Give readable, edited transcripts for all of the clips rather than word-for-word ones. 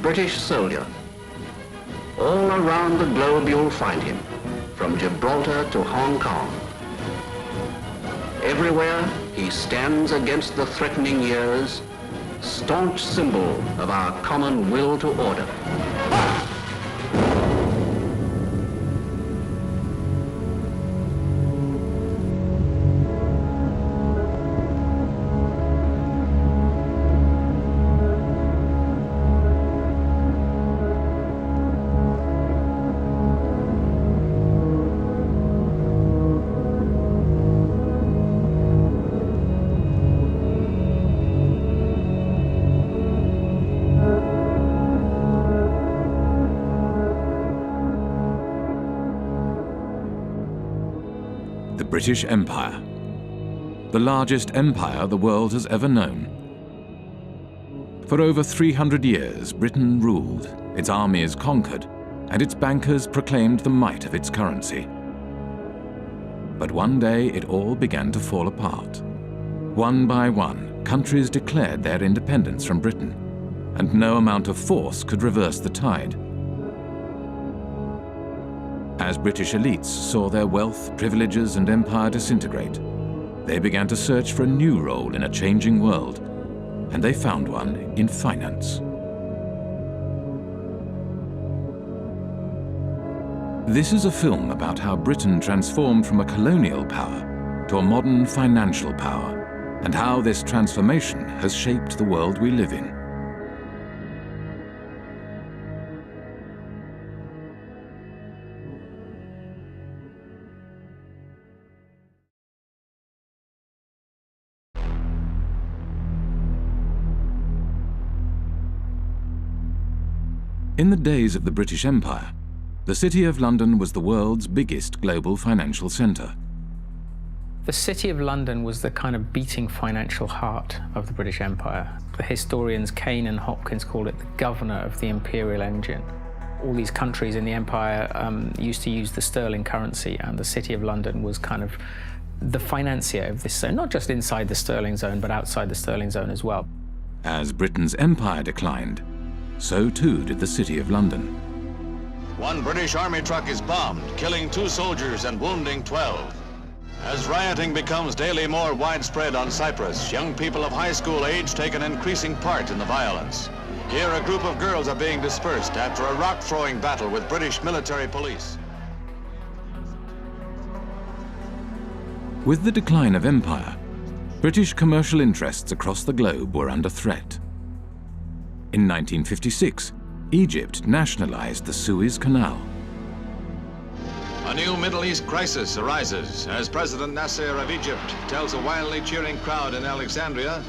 British soldier. All around the globe you'll find him, from Gibraltar to Hong Kong. Everywhere he stands against the threatening years, staunch symbol of our common will to order. The British Empire, the largest empire the world has ever known. For over 300 years, Britain ruled, its armies conquered, and its bankers proclaimed the might of its currency. But one day it all began to fall apart. One by one, countries declared their independence from Britain, and no amount of force could reverse the tide. As British elites saw their wealth, privileges, and empire disintegrate, they began to search for a new role in a changing world, and they found one in finance. This is a film about how Britain transformed from a colonial power to a modern financial power, and how this transformation has shaped the world we live in. In the days of the British Empire, the City of London was the world's biggest global financial centre. The City of London was the kind of beating financial heart of the British Empire. The historians Kane and Hopkins call it the governor of the imperial engine. All these countries in the empire used to use the sterling currency, and the City of London was kind of the financier of this zone, not just inside the sterling zone, but outside the sterling zone as well. As Britain's empire declined, so too did the City of London. One British Army truck is bombed, killing 2 soldiers and wounding 12. As rioting becomes daily more widespread on Cyprus, young people of high school age take an increasing part in the violence. Here, a group of girls are being dispersed after a rock-throwing battle with British military police. With the decline of empire, British commercial interests across the globe were under threat. In 1956, Egypt nationalized the Suez Canal. A new Middle East crisis arises as President Nasser of Egypt tells a wildly cheering crowd in Alexandria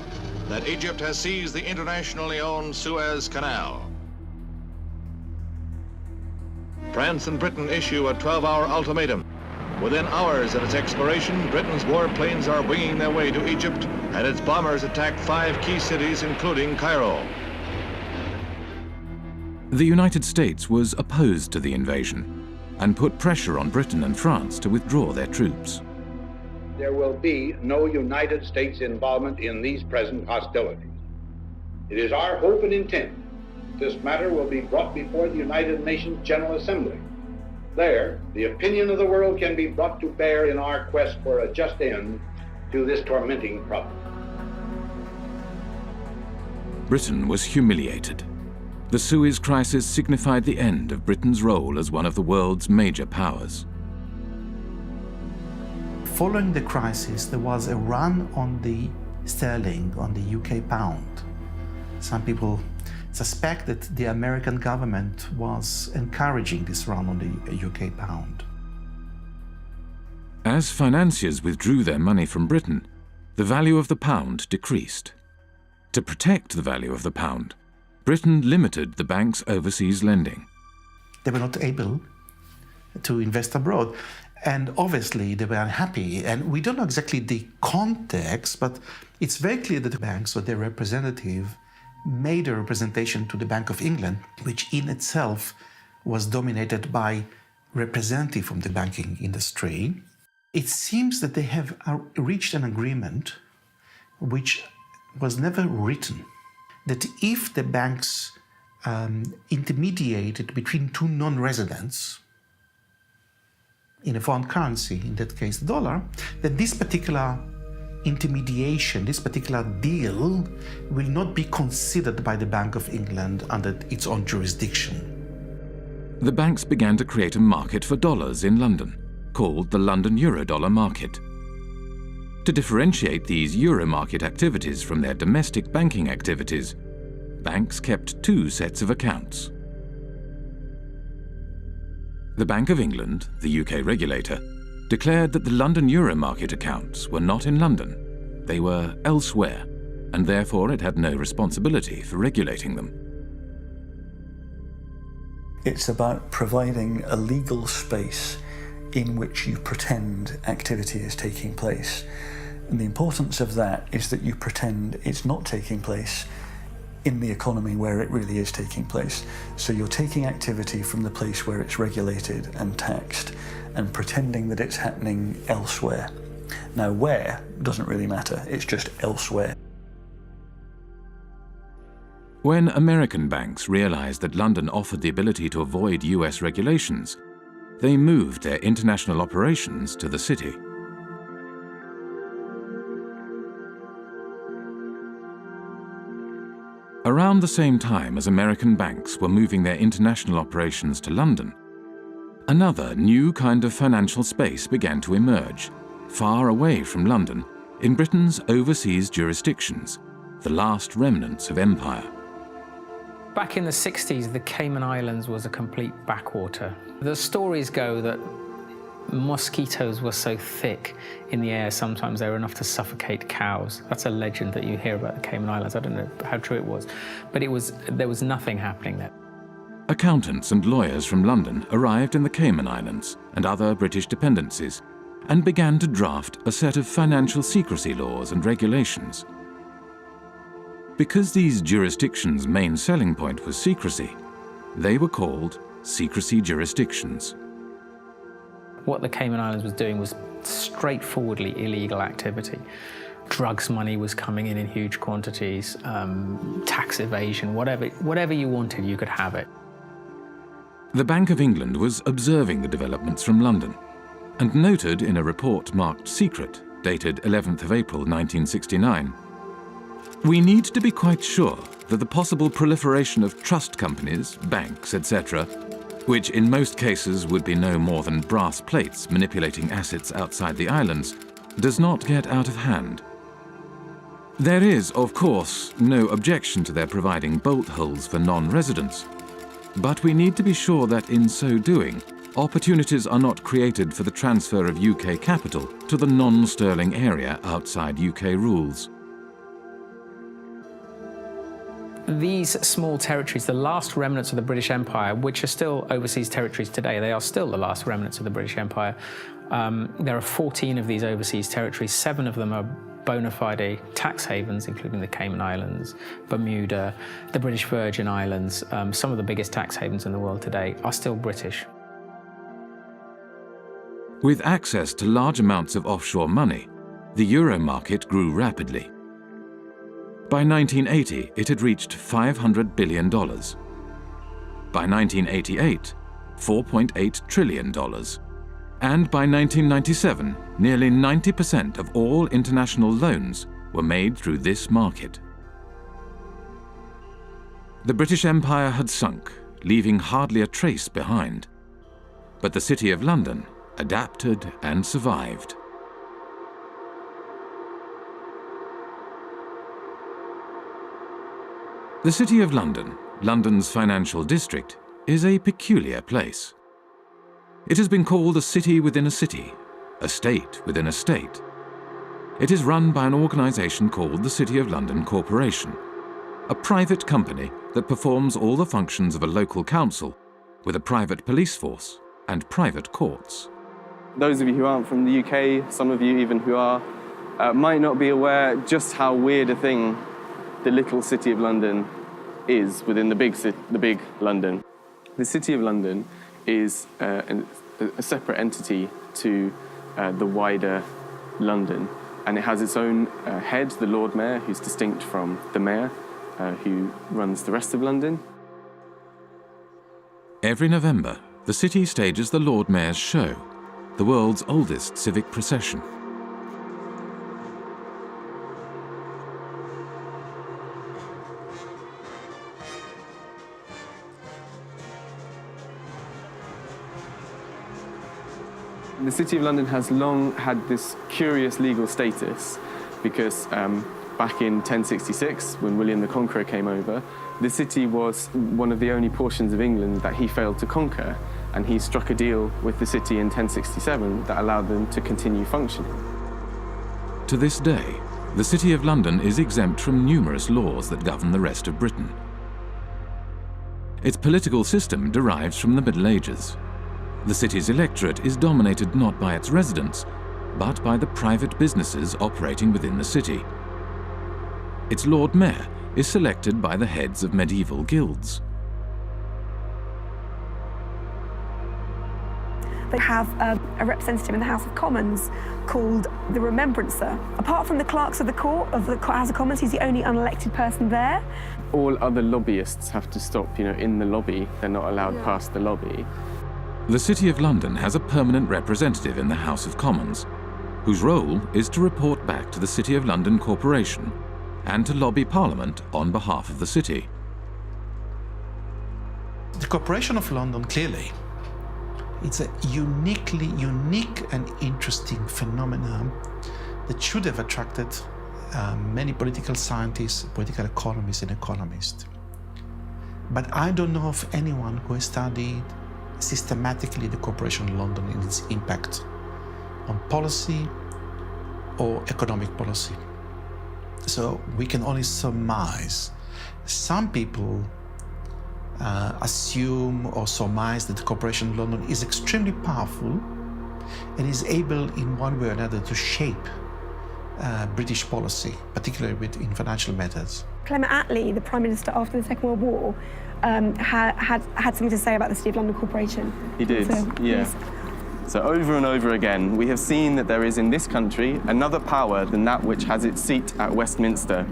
that Egypt has seized the internationally owned Suez Canal. France and Britain issue a 12-hour ultimatum. Within hours of its expiration, Britain's warplanes are winging their way to Egypt, and its bombers attack 5 key cities, including Cairo. The United States was opposed to the invasion and put pressure on Britain and France to withdraw their troops. There will be no United States involvement in these present hostilities. It is our hope and intent this matter will be brought before the United Nations General Assembly. There, the opinion of the world can be brought to bear in our quest for a just end to this tormenting problem. Britain was humiliated. The Suez Crisis signified the end of Britain's role as one of the world's major powers. Following the crisis, there was a run on the sterling, on the UK pound. Some people suspect that the American government was encouraging this run on the UK pound. As financiers withdrew their money from Britain, the value of the pound decreased. To protect the value of the pound, Britain limited the bank's overseas lending. They were not able to invest abroad, and obviously they were unhappy. And we don't know exactly the context, but it's very clear that the banks or their representative made a representation to the Bank of England, which in itself was dominated by representatives from the banking industry. It seems that they have reached an agreement which was never written, that if the banks intermediated between two non-residents in a foreign currency, in that case the dollar, then this particular intermediation, this particular deal will not be considered by the Bank of England under its own jurisdiction. The banks began to create a market for dollars in London, called the London Eurodollar market. To differentiate these euro market activities from their domestic banking activities, banks kept two sets of accounts. The Bank of England, the UK regulator, declared that the London Euro market accounts were not in London, they were elsewhere, and therefore it had no responsibility for regulating them. It's about providing a legal space in which you pretend activity is taking place. And the importance of that is that you pretend it's not taking place in the economy where it really is taking place. So you're taking activity from the place where it's regulated and taxed and pretending that it's happening elsewhere. Now, where doesn't really matter, it's just elsewhere. When American banks realized that London offered the ability to avoid US regulations, they moved their international operations to the city. Around the same time as American banks were moving their international operations to London, another new kind of financial space began to emerge, far away from London, in Britain's overseas jurisdictions, the last remnants of empire. Back in the 60s, the Cayman Islands was a complete backwater. The stories go that mosquitoes were so thick in the air, sometimes they were enough to suffocate cows. That's a legend that you hear about the Cayman Islands. I don't know how true it was, but there was nothing happening there. Accountants and lawyers from London arrived in the Cayman Islands and other British dependencies and began to draft a set of financial secrecy laws and regulations. Because these jurisdictions' main selling point was secrecy, they were called secrecy jurisdictions. What the Cayman Islands was doing was straightforwardly illegal activity. Drugs money was coming in huge quantities, tax evasion, whatever you wanted, you could have it. The Bank of England was observing the developments from London and noted in a report marked secret, dated 11th of April 1969, "We need to be quite sure that the possible proliferation of trust companies, banks, etc., which in most cases would be no more than brass plates manipulating assets outside the islands, does not get out of hand. There is, of course, no objection to their providing bolt holes for non-residents, but we need to be sure that in so doing, opportunities are not created for the transfer of UK capital to the non-sterling area outside UK rules." These small territories, the last remnants of the British Empire, which are still overseas territories today, they are still the last remnants of the British Empire. There are 14 of these overseas territories. 7 of them are bona fide tax havens, including the Cayman Islands, Bermuda, the British Virgin Islands. Some of the biggest tax havens in the world today are still British. With access to large amounts of offshore money, the euro market grew rapidly. By 1980, it had reached $500 billion. By 1988, $4.8 trillion. And by 1997, nearly 90% of all international loans were made through this market. The British Empire had sunk, leaving hardly a trace behind. But the City of London adapted and survived. The City of London, London's financial district, is a peculiar place. It has been called a city within a city, a state within a state. It is run by an organisation called the City of London Corporation, a private company that performs all the functions of a local council with a private police force and private courts. Those of you who aren't from the UK, some of you even who are, might not be aware just how weird a thing the little City of London is within the big London. The City of London is a separate entity to the wider London, and it has its own head, the Lord Mayor, who's distinct from the Mayor, who runs the rest of London. Every November, the city stages the Lord Mayor's Show, the world's oldest civic procession. The City of London has long had this curious legal status because back in 1066, when William the Conqueror came over, the city was one of the only portions of England that he failed to conquer, and he struck a deal with the city in 1067 that allowed them to continue functioning. To this day, the City of London is exempt from numerous laws that govern the rest of Britain. Its political system derives from the Middle Ages. The city's electorate is dominated not by its residents, but by the private businesses operating within the city. Its Lord Mayor is selected by the heads of medieval guilds. They have a representative in the House of Commons called the Remembrancer. Apart from the clerks of the court of the House of Commons, he's the only unelected person there. All other lobbyists have to stop, in the lobby. They're not allowed past the lobby. The City of London has a permanent representative in the House of Commons, whose role is to report back to the City of London Corporation and to lobby Parliament on behalf of the city. The Corporation of London, clearly, it's a unique and interesting phenomenon that should have attracted many political scientists, political economists, and economists. But I don't know of anyone who has studied systematically the Corporation of London and its impact on policy or economic policy. So we can only surmise. Some people assume or surmise that the Corporation of London is extremely powerful and is able in one way or another to shape British policy, particularly in financial matters. Clement Attlee, the Prime Minister after the Second World War, had something to say about the City of London Corporation. He did, So, yeah. yes. So over and over again, we have seen that there is in this country another power than that which has its seat at Westminster.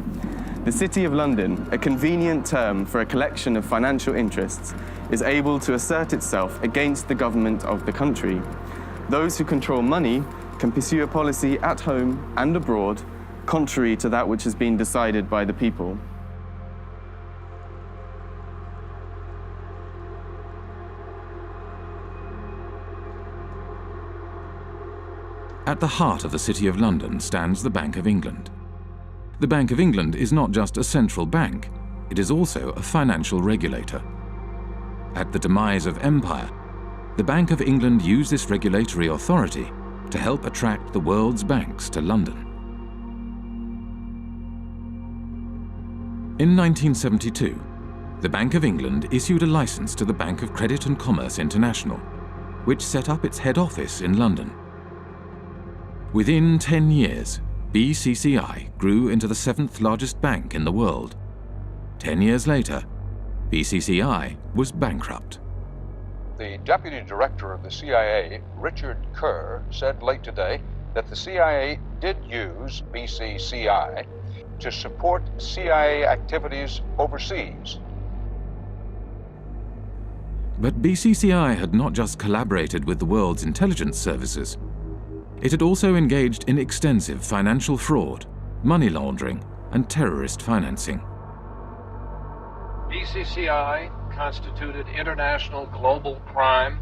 The City of London, a convenient term for a collection of financial interests, is able to assert itself against the government of the country. Those who control money can pursue a policy at home and abroad, contrary to that which has been decided by the people. At the heart of the City of London stands the Bank of England. The Bank of England is not just a central bank, it is also a financial regulator. At the demise of empire, the Bank of England used this regulatory authority to help attract the world's banks to London. In 1972, the Bank of England issued a license to the Bank of Credit and Commerce International, which set up its head office in London. Within 10 years, BCCI grew into the 7th largest bank in the world. 10 years later, BCCI was bankrupt. The deputy director of the CIA, Richard Kerr, said late today that the CIA did use BCCI to support CIA activities overseas. But BCCI had not just collaborated with the world's intelligence services. It had also engaged in extensive financial fraud, money laundering, and terrorist financing. BCCI constituted international global crime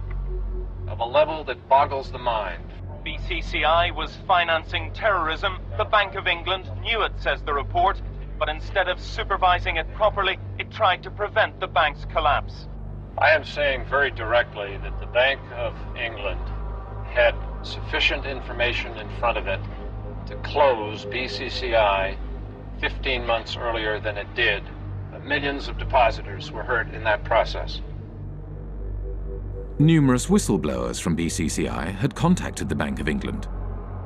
of a level that boggles the mind. BCCI was financing terrorism. The Bank of England knew it, says the report, but instead of supervising it properly, it tried to prevent the bank's collapse. I am saying very directly that the Bank of England had sufficient information in front of it to close BCCI 15 months earlier than it did. Millions of depositors were hurt in that process. Numerous whistleblowers from BCCI had contacted the Bank of England,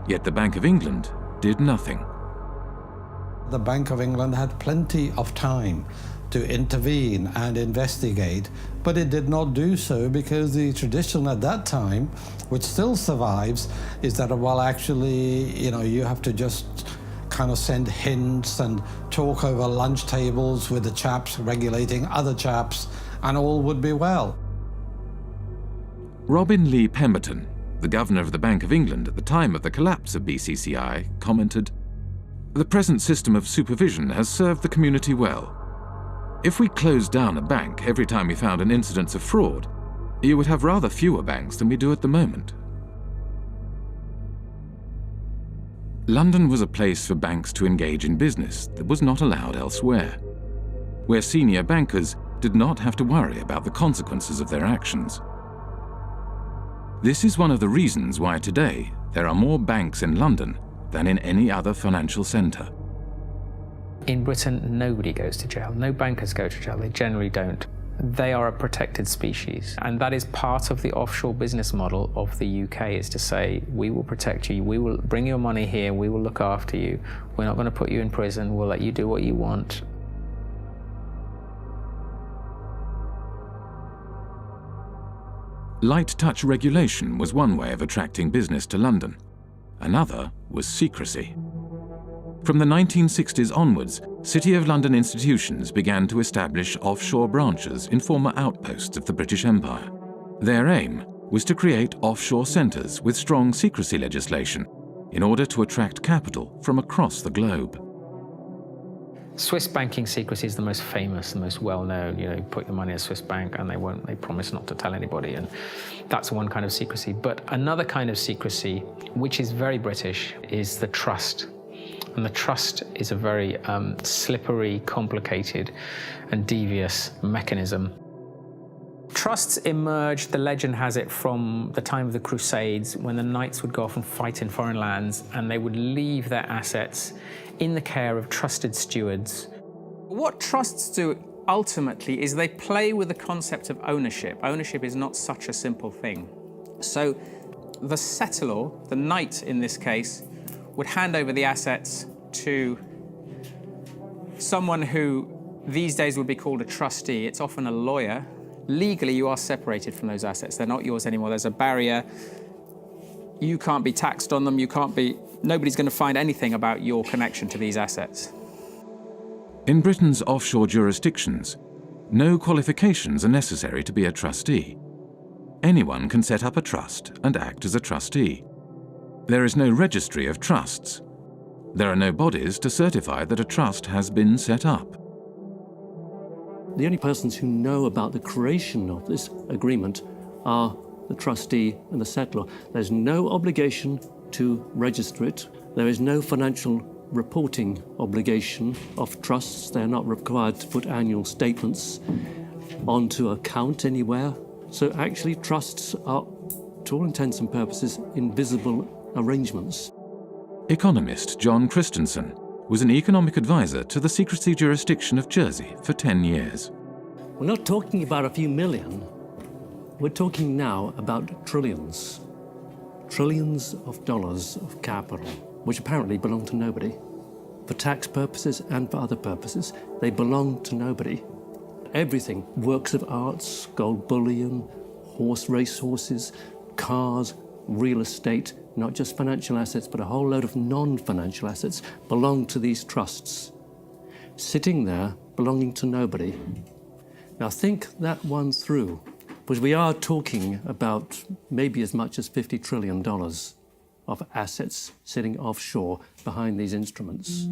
yet the Bank of England did nothing. The Bank of England had plenty of time to intervene and investigate, but it did not do so because the tradition at that time, which still survives, is that, well, actually, you have to just kind of send hints and talk over lunch tables with the chaps regulating other chaps, and all would be well. Robin Lee Pemberton, the governor of the Bank of England at the time of the collapse of BCCI, commented, "The present system of supervision has served the community well. If we closed down a bank every time we found an incidence of fraud, you would have rather fewer banks than we do at the moment." London was a place for banks to engage in business that was not allowed elsewhere, where senior bankers did not have to worry about the consequences of their actions. This is one of the reasons why today there are more banks in London than in any other financial centre. In Britain, nobody goes to jail. No bankers go to jail. They generally don't. They are a protected species. And that is part of the offshore business model of the UK, is to say, we will protect you, we will bring your money here, we will look after you. We're not going to put you in prison, we'll let you do what you want. Light touch regulation was one way of attracting business to London. Another was secrecy. From the 1960s onwards, City of London institutions began to establish offshore branches in former outposts of the British Empire. Their aim was to create offshore centres with strong secrecy legislation in order to attract capital from across the globe. Swiss banking secrecy is the most famous, the most well-known. You put your money in a Swiss bank and they promise not to tell anybody, and that's one kind of secrecy. But another kind of secrecy, which is very British, is the trust. And the trust is a very slippery, complicated, and devious mechanism. Trusts emerged, the legend has it, from the time of the Crusades, when the knights would go off and fight in foreign lands, and they would leave their assets in the care of trusted stewards. What trusts do ultimately is they play with the concept of ownership. Ownership is not such a simple thing. So the settlor, the knight in this case, would hand over the assets to someone who these days would be called a trustee. It's often a lawyer. Legally, you are separated from those assets. They're not yours anymore. There's a barrier. You can't be taxed on them. Nobody's going to find anything about your connection to these assets. In Britain's offshore jurisdictions, no qualifications are necessary to be a trustee. Anyone can set up a trust and act as a trustee. There is no registry of trusts. There are no bodies to certify that a trust has been set up. The only persons who know about the creation of this agreement are the trustee and the settlor. There's no obligation to register it. There is no financial reporting obligation of trusts. They're not required to put annual statements onto account anywhere. So actually trusts are, to all intents and purposes, invisible arrangements. Economist John Christensen was an economic advisor to the secrecy jurisdiction of Jersey for 10 years. We're not talking about a few million. We're talking now about trillions. Trillions of dollars of capital, which apparently belong to nobody. For tax purposes and for other purposes, they belong to nobody. Everything, works of arts, gold bullion, racehorses, cars, real estate, not just financial assets, but a whole load of non-financial assets belong to these trusts, sitting there belonging to nobody. Now think that one through, because we are talking about maybe as much as $50 trillion of assets sitting offshore behind these instruments.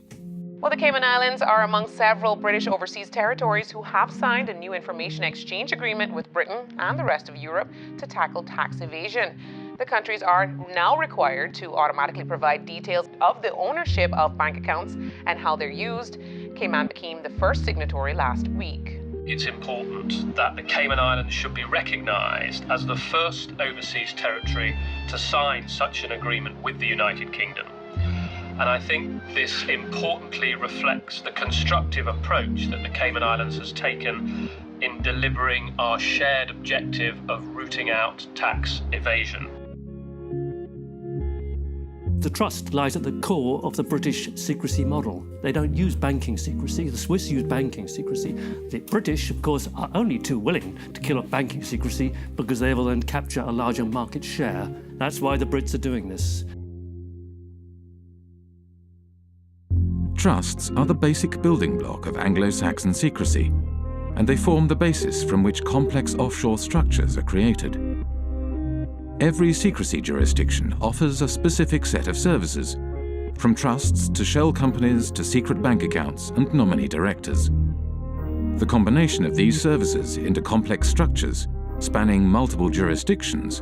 Well, the Cayman Islands are among several British overseas territories who have signed a new information exchange agreement with Britain and the rest of Europe to tackle tax evasion. The countries are now required to automatically provide details of the ownership of bank accounts and how they're used. Cayman became the first signatory last week. It's important that the Cayman Islands should be recognised as the first overseas territory to sign such an agreement with the United Kingdom. And I think this importantly reflects the constructive approach that the Cayman Islands has taken in delivering our shared objective of rooting out tax evasion. The trust lies at the core of the British secrecy model. They don't use banking secrecy. The Swiss use banking secrecy. The British, of course, are only too willing to kill off banking secrecy because they will then capture a larger market share. That's why the Brits are doing this. Trusts are the basic building block of Anglo-Saxon secrecy, and they form the basis from which complex offshore structures are created. Every secrecy jurisdiction offers a specific set of services, from trusts to shell companies to secret bank accounts and nominee directors. The combination of these services into complex structures, spanning multiple jurisdictions,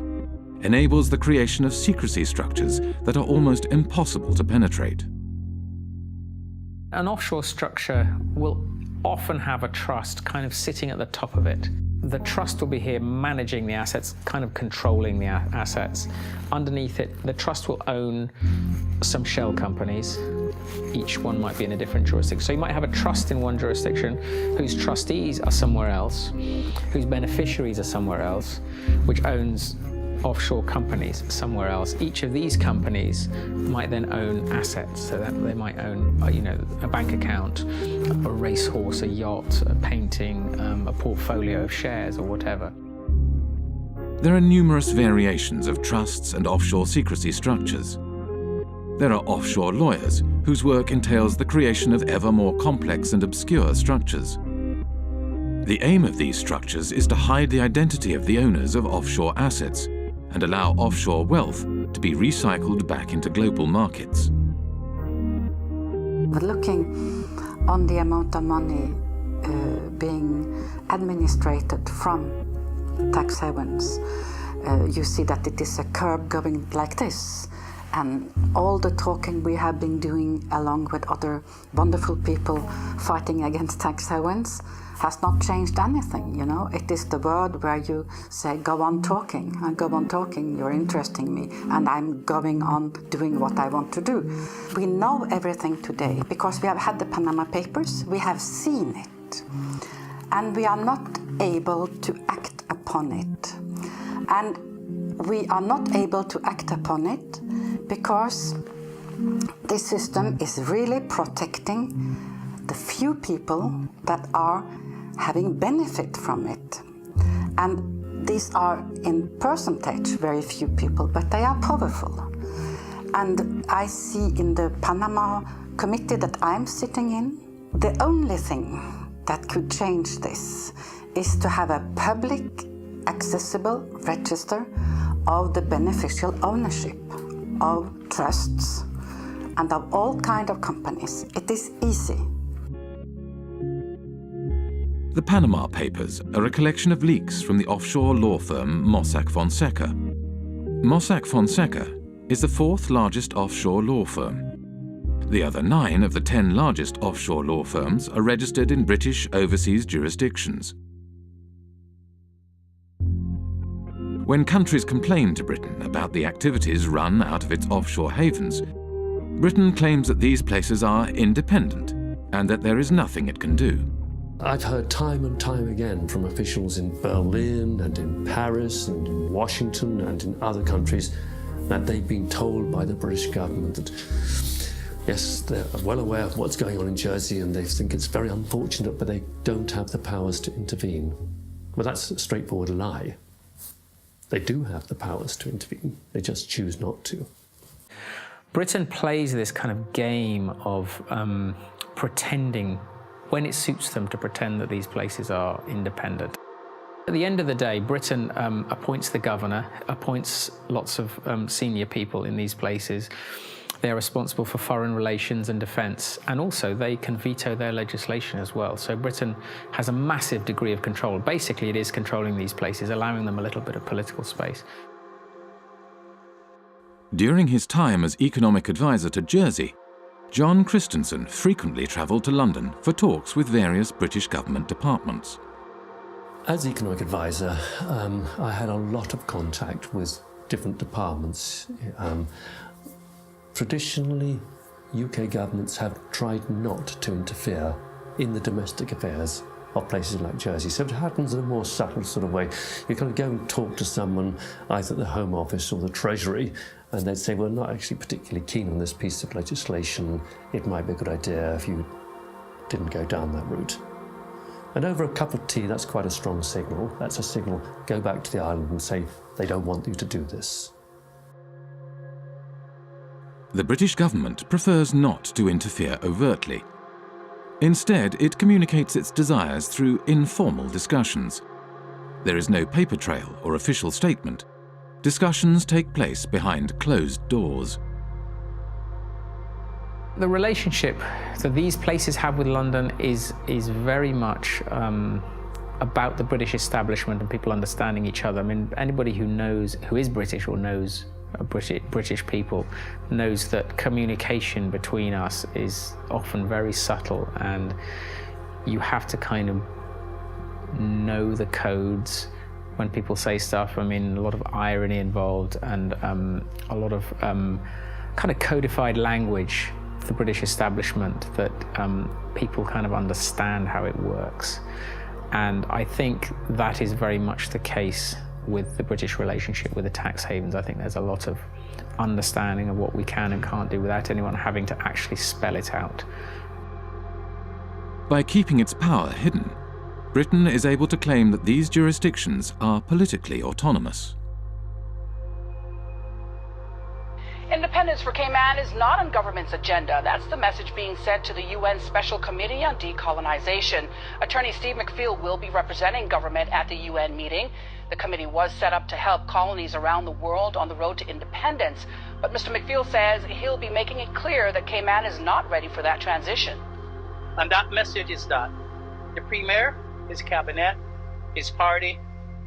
enables the creation of secrecy structures that are almost impossible to penetrate. An offshore structure will often have a trust kind of sitting at the top of it. The trust will be here managing the assets, kind of controlling the assets. Underneath it, the trust will own some shell companies. Each one might be in a different jurisdiction. So you might have a trust in one jurisdiction whose trustees are somewhere else, whose beneficiaries are somewhere else, which owns offshore companies somewhere else. Each of these companies might then own assets, so that they might own, a bank account, a racehorse, a yacht, a painting, a portfolio of shares, or whatever. There are numerous variations of trusts and offshore secrecy structures. There are offshore lawyers whose work entails the creation of ever more complex and obscure structures. The aim of these structures is to hide the identity of the owners of offshore assets and allow offshore wealth to be recycled back into global markets. But looking on the amount of money being administrated from tax havens, you see that it is a curve going like this. And all the talking we have been doing along with other wonderful people fighting against tax havens has not changed anything, It is the word where you say, go on talking, you're interesting me, and I'm going on doing what I want to do. We know everything today because we have had the Panama Papers, we have seen it, and we are not able to act upon it. And we are not able to act upon it because this system is really protecting the few people that are having benefit from it. And these are in percentage very few people, but they are powerful. And I see in the Panama committee that I'm sitting in, the only thing that could change this is to have a public accessible register of the beneficial ownership of trusts and of all kinds of companies. It is easy. The Panama Papers are a collection of leaks from the offshore law firm Mossack Fonseca. Mossack Fonseca is the fourth largest offshore law firm. The other 9 of the 10 largest offshore law firms are registered in British overseas jurisdictions. When countries complain to Britain about the activities run out of its offshore havens, Britain claims that these places are independent and that there is nothing it can do. I've heard time and time again from officials in Berlin and in Paris and in Washington and in other countries that they've been told by the British government that, yes, they're well aware of what's going on in Jersey and they think it's very unfortunate, but they don't have the powers to intervene. Well, that's a straightforward lie. They do have the powers to intervene. They just choose not to. Britain plays this kind of game of pretending, when it suits them, to pretend that these places are independent. At the end of the day, Britain appoints the governor, appoints lots of senior people in these places. They're responsible for foreign relations and defence, and also they can veto their legislation as well. So Britain has a massive degree of control. Basically, it is controlling these places, allowing them a little bit of political space. During his time as economic advisor to Jersey, John Christensen frequently travelled to London for talks with various British government departments. As economic advisor, I had a lot of contact with different departments. Traditionally, UK governments have tried not to interfere in the domestic affairs of places like Jersey. So it happens in a more subtle sort of way. You kind of go and talk to someone, either at the Home Office or the Treasury, and they'd say, well, we're not actually particularly keen on this piece of legislation. It might be a good idea if you didn't go down that route. And over a cup of tea, that's quite a strong signal. That's a signal, go back to the island and say, they don't want you to do this. The British government prefers not to interfere overtly. Instead, it communicates its desires through informal discussions. There is no paper trail or official statement. discussions take place behind closed doors. The relationship that these places have with London is very much about the British establishment and people understanding each other. I mean, anybody who is British or knows British people knows that communication between us is often very subtle, and you have to kind of know the codes when people say stuff. I mean, a lot of irony involved and a lot of kind of codified language for the British establishment that people kind of understand how it works. And I think that is very much the case with the British relationship with the tax havens. I think there's a lot of understanding of what we can and can't do without anyone having to actually spell it out. By keeping its power hidden, Britain is able to claim that these jurisdictions are politically autonomous. Independence for Cayman is not on government's agenda. That's the message being sent to the UN Special Committee on Decolonization. Attorney Steve McPhail will be representing government at the UN meeting. The committee was set up to help colonies around the world on the road to independence. But Mr. McPhail says he'll be making it clear that Cayman is not ready for that transition. And that message is that the Premier, his cabinet, his party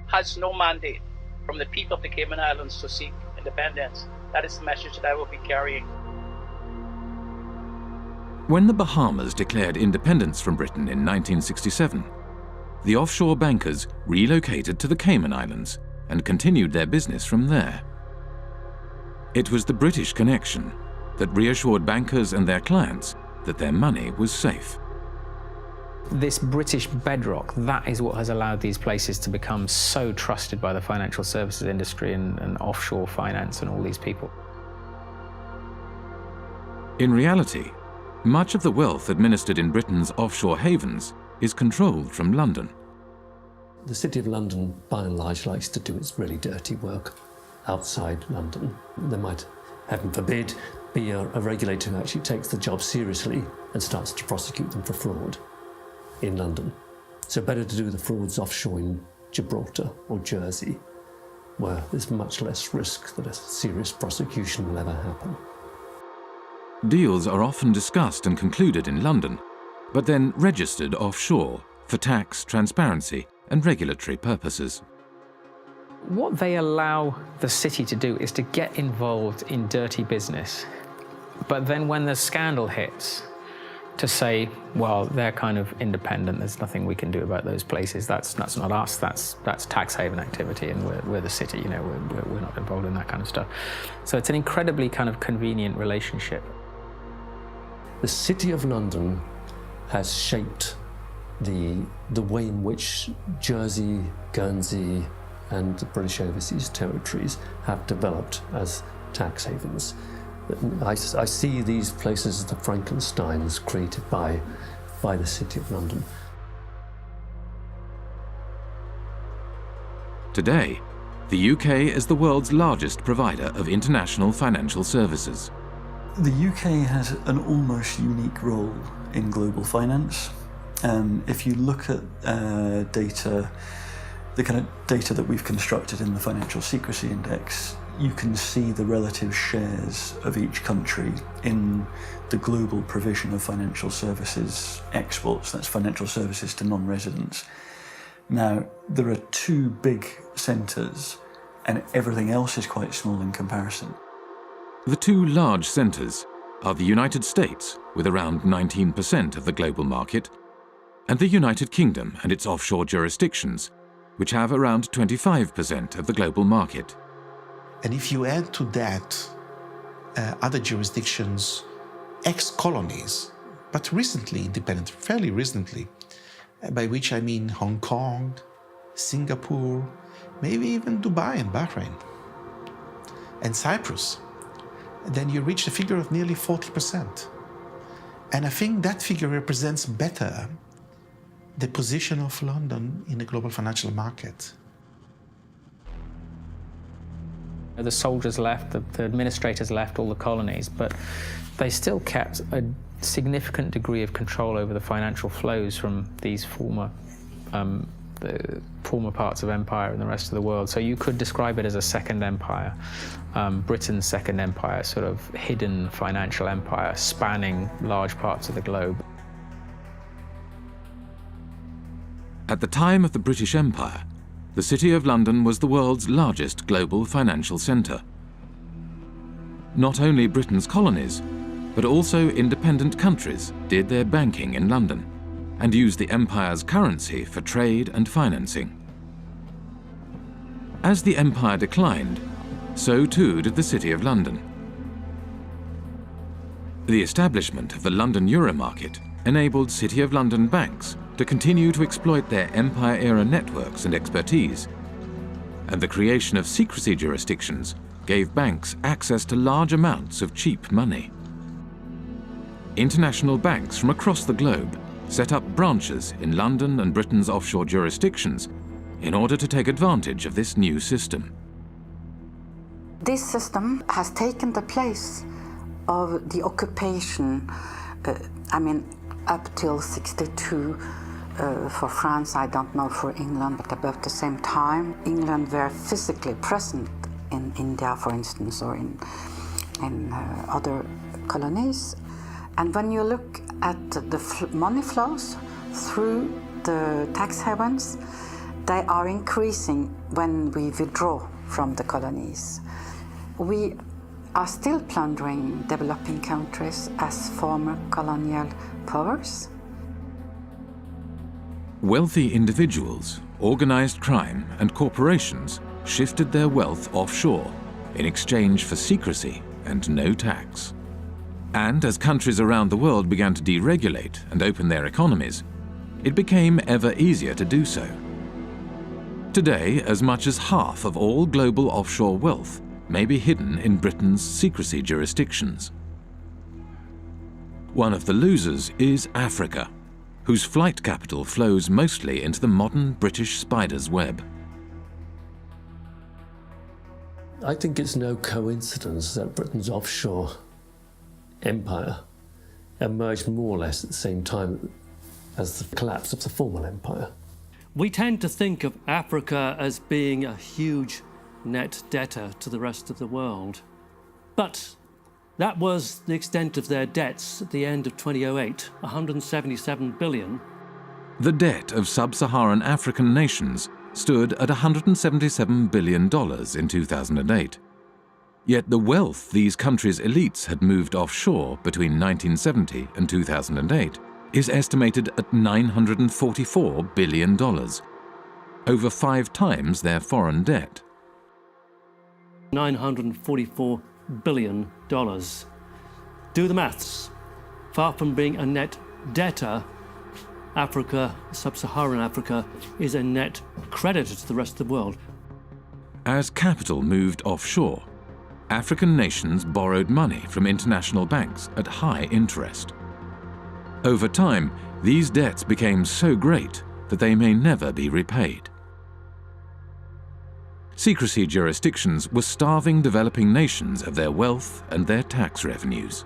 has no mandate from the people of the Cayman Islands to seek independence. That is the message that I will be carrying. When the Bahamas declared independence from Britain in 1967, the offshore bankers relocated to the Cayman Islands and continued their business from there. It was the British connection that reassured bankers and their clients that their money was safe. This British bedrock, that is what has allowed these places to become so trusted by the financial services industry and offshore finance and all these people. In reality, much of the wealth administered in Britain's offshore havens is controlled from London. The City of London, by and large, likes to do its really dirty work outside London. There might, heaven forbid, be a regulator who actually takes the job seriously and starts to prosecute them for fraud in London. So better to do the frauds offshore in Gibraltar or Jersey, where there's much less risk that a serious prosecution will ever happen. Deals are often discussed and concluded in London, but then registered offshore for tax, transparency, and regulatory purposes. What they allow the city to do is to get involved in dirty business, but then when the scandal hits, to say, well, they're kind of independent, there's nothing we can do about those places, that's not us, that's tax haven activity, and we're the city, you know, we're not involved in that kind of stuff. So it's an incredibly kind of convenient relationship. The City of London has shaped the way in which Jersey, Guernsey, and the British Overseas Territories have developed as tax havens. I see these places as the Frankensteins created by the City of London. Today, the UK is the world's largest provider of international financial services. The UK has an almost unique role in global finance. If you look at data, the kind of data that we've constructed in the Financial Secrecy Index, you can see the relative shares of each country in the global provision of financial services exports, that's financial services to non-residents. Now, there are two big centres and everything else is quite small in comparison. The two large centres are the United States, with around 19% of the global market, and the United Kingdom and its offshore jurisdictions, which have around 25% of the global market. And if you add to that other jurisdictions, ex-colonies, but recently independent, fairly recently, by which I mean Hong Kong, Singapore, maybe even Dubai and Bahrain, and Cyprus, then you reach a figure of nearly 40%. And I think that figure represents better the position of London in the global financial market. The soldiers left, the administrators left, all the colonies, but they still kept a significant degree of control over the financial flows from these former the former parts of empire in the rest of the world. So you could describe it as a second empire, Britain's second empire, sort of hidden financial empire spanning large parts of the globe. At the time of the British Empire, the City of London was the world's largest global financial centre. Not only Britain's colonies, but also independent countries did their banking in London and used the empire's currency for trade and financing. As the empire declined, so too did the City of London. The establishment of the London Euro Market enabled City of London banks to continue to exploit their empire-era networks and expertise, and the creation of secrecy jurisdictions gave banks access to large amounts of cheap money. International banks from across the globe set up branches in London and Britain's offshore jurisdictions in order to take advantage of this new system. This system has taken the place of the occupation, up till 62 for France, I don't know for England, but about the same time. England were physically present in India, for instance, or in other colonies. And when you look at the money flows through the tax havens, they are increasing when we withdraw from the colonies. We are still plundering developing countries as former colonial powers. Wealthy individuals, organized crime, and corporations shifted their wealth offshore in exchange for secrecy and no tax. And as countries around the world began to deregulate and open their economies, it became ever easier to do so. Today, as much as half of all global offshore wealth may be hidden in Britain's secrecy jurisdictions. One of the losers is Africa, whose flight capital flows mostly into the modern British spider's web. I think it's no coincidence that Britain's offshore empire emerged more or less at the same time as the collapse of the former empire. We tend to think of Africa as being a huge net debtor to the rest of the world. But that was the extent of their debts at the end of 2008, 177 billion. The debt of sub-Saharan African nations stood at $177 billion in 2008. Yet the wealth these countries' elites had moved offshore between 1970 and 2008 is estimated at $944 billion, over 5 times their foreign debt. $944 billion. Do the maths. Far from being a net debtor, Africa, sub-Saharan Africa, is a net creditor to the rest of the world. As capital moved offshore, African nations borrowed money from international banks at high interest. Over time, these debts became so great that they may never be repaid. Secrecy jurisdictions were starving developing nations of their wealth and their tax revenues.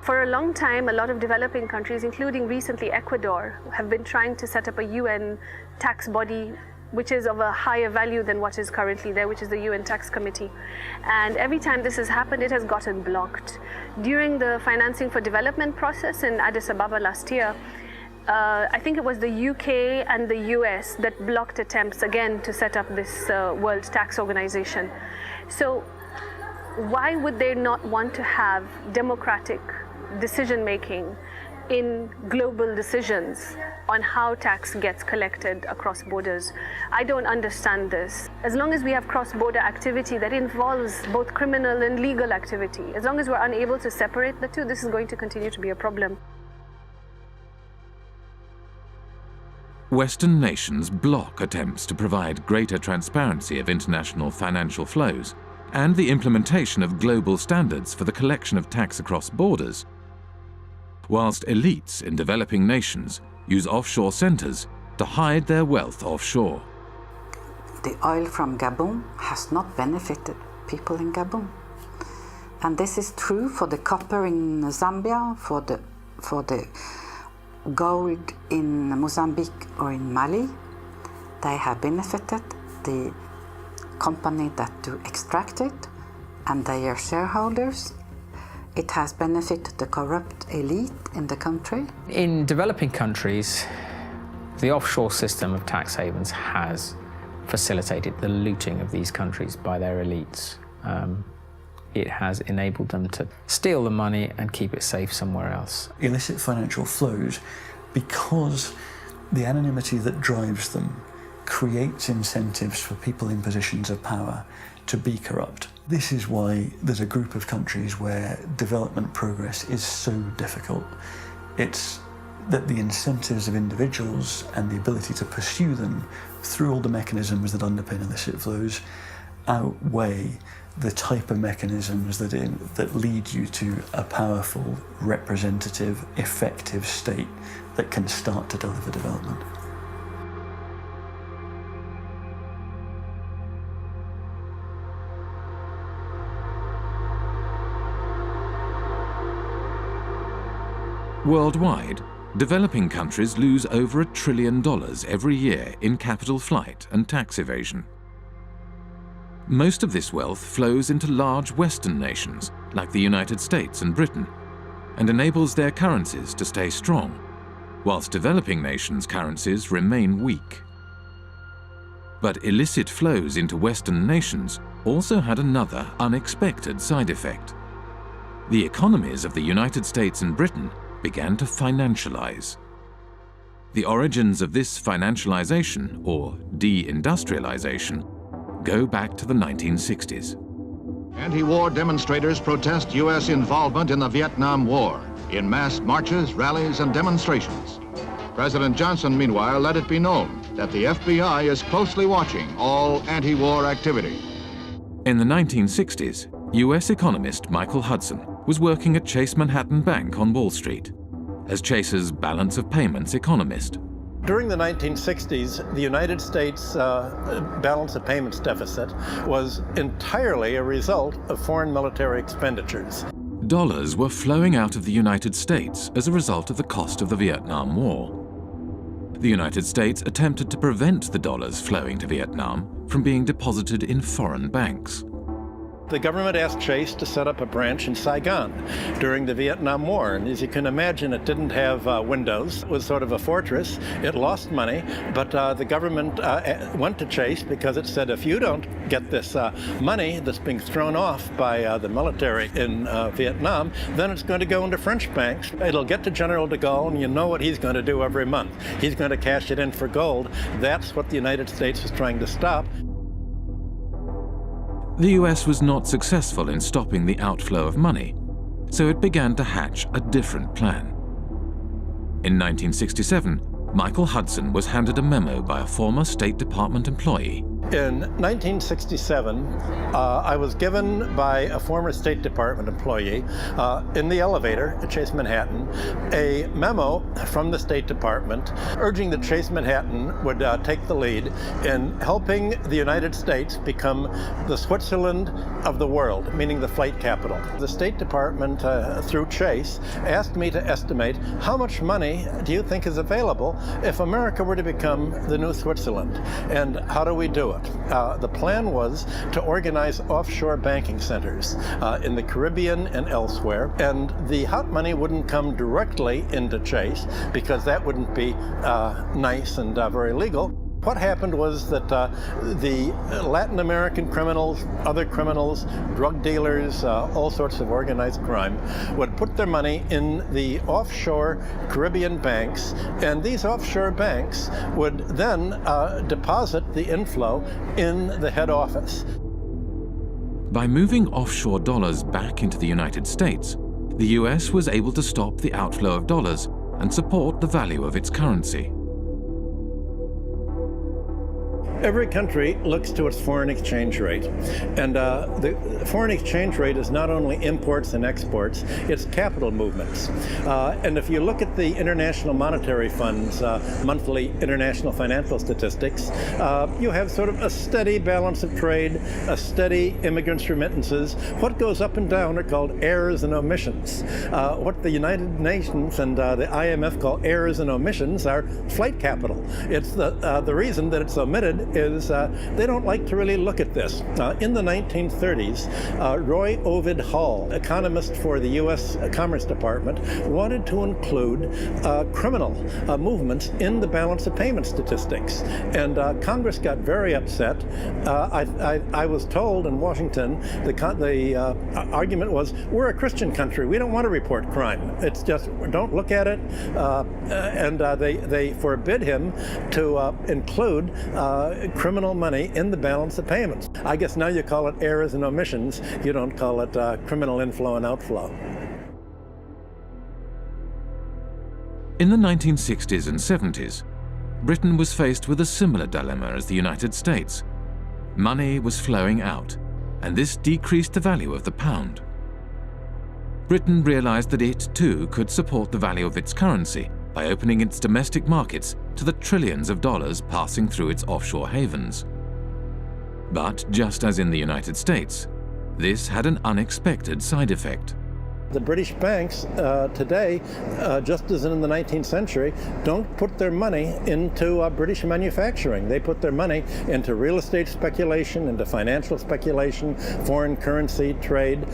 For a long time, a lot of developing countries, including recently Ecuador, have been trying to set up a UN tax body which is of a higher value than what is currently there, which is the UN Tax Committee. And every time this has happened, it has gotten blocked. During the financing for development process in Addis Ababa last year, I think it was the UK and the US that blocked attempts again to set up this World Tax Organization. So why would they not want to have democratic decision-making in global decisions on how tax gets collected across borders? I don't understand this. As long as we have cross-border activity that involves both criminal and legal activity, as long as we're unable to separate the two, this is going to continue to be a problem. Western nations block attempts to provide greater transparency of international financial flows and the implementation of global standards for the collection of tax across borders, whilst elites in developing nations use offshore centres to hide their wealth offshore. The oil from Gabon has not benefited people in Gabon. And this is true for the copper in Zambia, for the gold in Mozambique or in Mali. they have benefited the company that do extract it and their shareholders. It has benefited the corrupt elite in the country. In developing countries, the offshore system of tax havens has facilitated the looting of these countries by their elites. It has enabled them to steal the money and keep it safe somewhere else. Illicit financial flows, because the anonymity that drives them creates incentives for people in positions of power to be corrupt. This is why there's a group of countries where development progress is so difficult. It's that the incentives of individuals and the ability to pursue them through all the mechanisms that underpin illicit flows outweigh the type of mechanisms that lead you to a powerful, representative, effective state that can start to deliver development. Worldwide, developing countries lose over $1 trillion every year in capital flight and tax evasion. Most of this wealth flows into large Western nations like the United States and Britain and enables their currencies to stay strong, whilst developing nations' currencies remain weak. But illicit flows into Western nations also had another unexpected side effect. The economies of the United States and Britain began to financialize. The origins of this financialization, or deindustrialization, go back to the 1960s. Anti-war demonstrators protest U.S. involvement in the Vietnam War in mass marches, rallies, and demonstrations. President Johnson, meanwhile, let it be known that the FBI is closely watching all anti-war activity. In the 1960s, U.S. economist Michael Hudson was working at Chase Manhattan Bank on Wall Street as Chase's balance of payments economist. During the 1960s, the United States balance of payments deficit was entirely a result of foreign military expenditures. Dollars were flowing out of the United States as a result of the cost of the Vietnam War. The United States attempted to prevent the dollars flowing to Vietnam from being deposited in foreign banks. The government asked Chase to set up a branch in Saigon during the Vietnam War. And as you can imagine, it didn't have windows. It was sort of a fortress. It lost money, but the government went to Chase because it said, if you don't get this money that's being thrown off by the military in Vietnam, then it's going to go into French banks. It'll get to General de Gaulle, and you know what he's going to do every month. He's going to cash it in for gold. That's what the United States was trying to stop. The US was not successful in stopping the outflow of money, so it began to hatch a different plan. In 1967, Michael Hudson was handed a memo by a former State Department employee. In 1967, I was given by a former State Department employee in the elevator at Chase Manhattan a memo from the State Department urging that Chase Manhattan would take the lead in helping the United States become the Switzerland of the world, meaning the flight capital. The State Department, through Chase, asked me to estimate how much money do you think is available if America were to become the new Switzerland, and how do we do it? The plan was to organize offshore banking centers in the Caribbean and elsewhere, and the hot money wouldn't come directly into Chase because that wouldn't be nice and very legal. What happened was that the Latin American criminals, other criminals, drug dealers, all sorts of organized crime, would put their money in the offshore Caribbean banks, and these offshore banks would then deposit the inflow in the head office. By moving offshore dollars back into the United States, the US was able to stop the outflow of dollars and support the value of its currency. Every country looks to its foreign exchange rate. And the foreign exchange rate is not only imports and exports, it's capital movements. And if you look at the International Monetary Fund's monthly international financial statistics, you have sort of a steady balance of trade, a steady immigrants' remittances. What goes up and down are called errors and omissions. What the United Nations and the IMF call errors and omissions are flight capital. It's the reason that it's omitted is they don't like to really look at this. In the 1930s, Roy Ovid Hall, economist for the U.S. Commerce Department, wanted to include criminal movements in the balance of payment statistics. And Congress got very upset. I was told in Washington, the argument was, we're a Christian country. We don't want to report crime. It's just, don't look at it. And they forbid him to include criminal money in the balance of payments. I guess now you call it errors and omissions. You don't call it criminal inflow and outflow. In the 1960s and 70s, Britain was faced with a similar dilemma as the United States. Money was flowing out, and this decreased the value of the pound. Britain realized that it, too, could support the value of its currency by opening its domestic markets to the trillions of dollars passing through its offshore havens. But just as in the United States, this had an unexpected side effect. The British banks today, just as in the 19th century, don't put their money into British manufacturing. They put their money into real estate speculation, into financial speculation, foreign currency trade.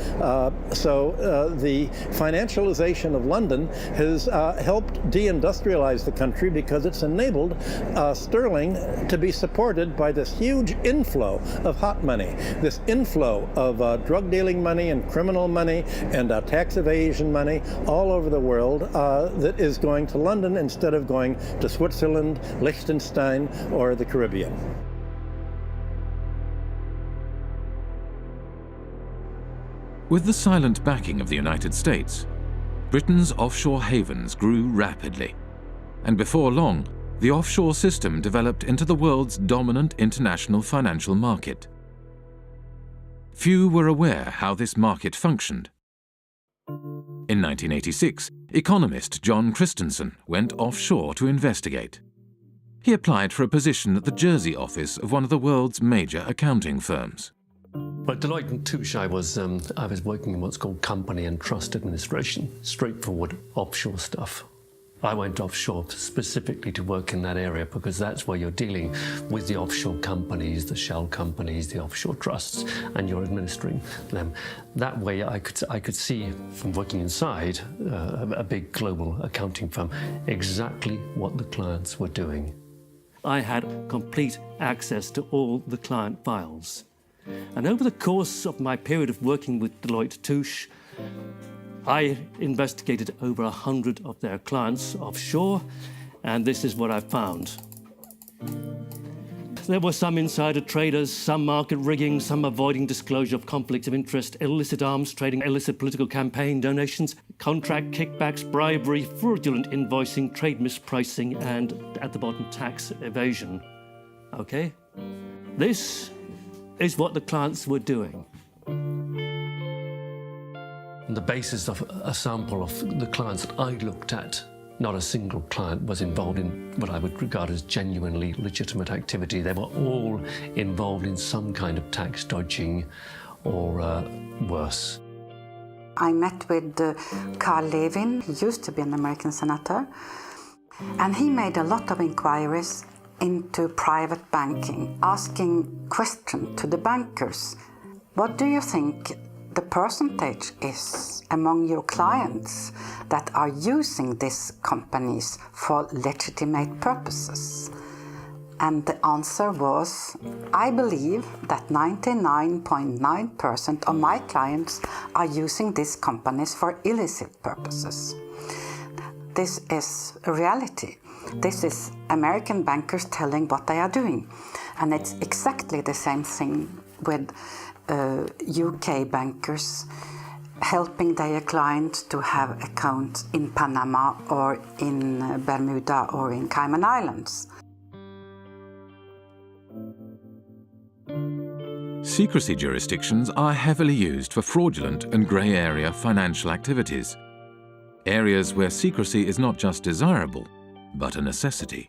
So the financialization of London has helped deindustrialize the country because it's enabled sterling to be supported by this huge inflow of hot money, this inflow of drug dealing money and criminal money and tax evasion money all over the world that is going to London instead of going to Switzerland, Liechtenstein, or the Caribbean. With the silent backing of the United States, Britain's offshore havens grew rapidly, and before long, the offshore system developed into the world's dominant international financial market. Few were aware how this market functioned. In 1986, economist John Christensen went offshore to investigate. He applied for a position at the Jersey office of one of the world's major accounting firms. At Deloitte & Touche, I was working in what's called company and trust administration, straightforward offshore stuff. I went offshore specifically to work in that area because that's where you're dealing with the offshore companies, the shell companies, the offshore trusts, and you're administering them. That way I could see from working inside a big global accounting firm exactly what the clients were doing. I had complete access to all the client files. And over the course of my period of working with Deloitte & Touche, I investigated over 100 of their clients offshore, and this is what I found. There were some insider traders, some market rigging, some avoiding disclosure of conflicts of interest, illicit arms trading, illicit political campaign donations, contract kickbacks, bribery, fraudulent invoicing, trade mispricing, and, at the bottom, tax evasion. Okay? This is what the clients were doing. On the basis of a sample of the clients that I looked at, not a single client was involved in what I would regard as genuinely legitimate activity. They were all involved in some kind of tax dodging or worse. I met with Carl Levin. He used to be an American senator, and he made a lot of inquiries into private banking, asking questions to the bankers. What do you think the percentage is among your clients that are using these companies for legitimate purposes? And the answer was, I believe that 99.9% of my clients are using these companies for illicit purposes. This is a reality. This is American bankers telling what they are doing. And it's exactly the same thing with UK bankers helping their clients to have accounts in Panama or in Bermuda or in Cayman Islands. Secrecy jurisdictions are heavily used for fraudulent and grey area financial activities, areas where secrecy is not just desirable, but a necessity.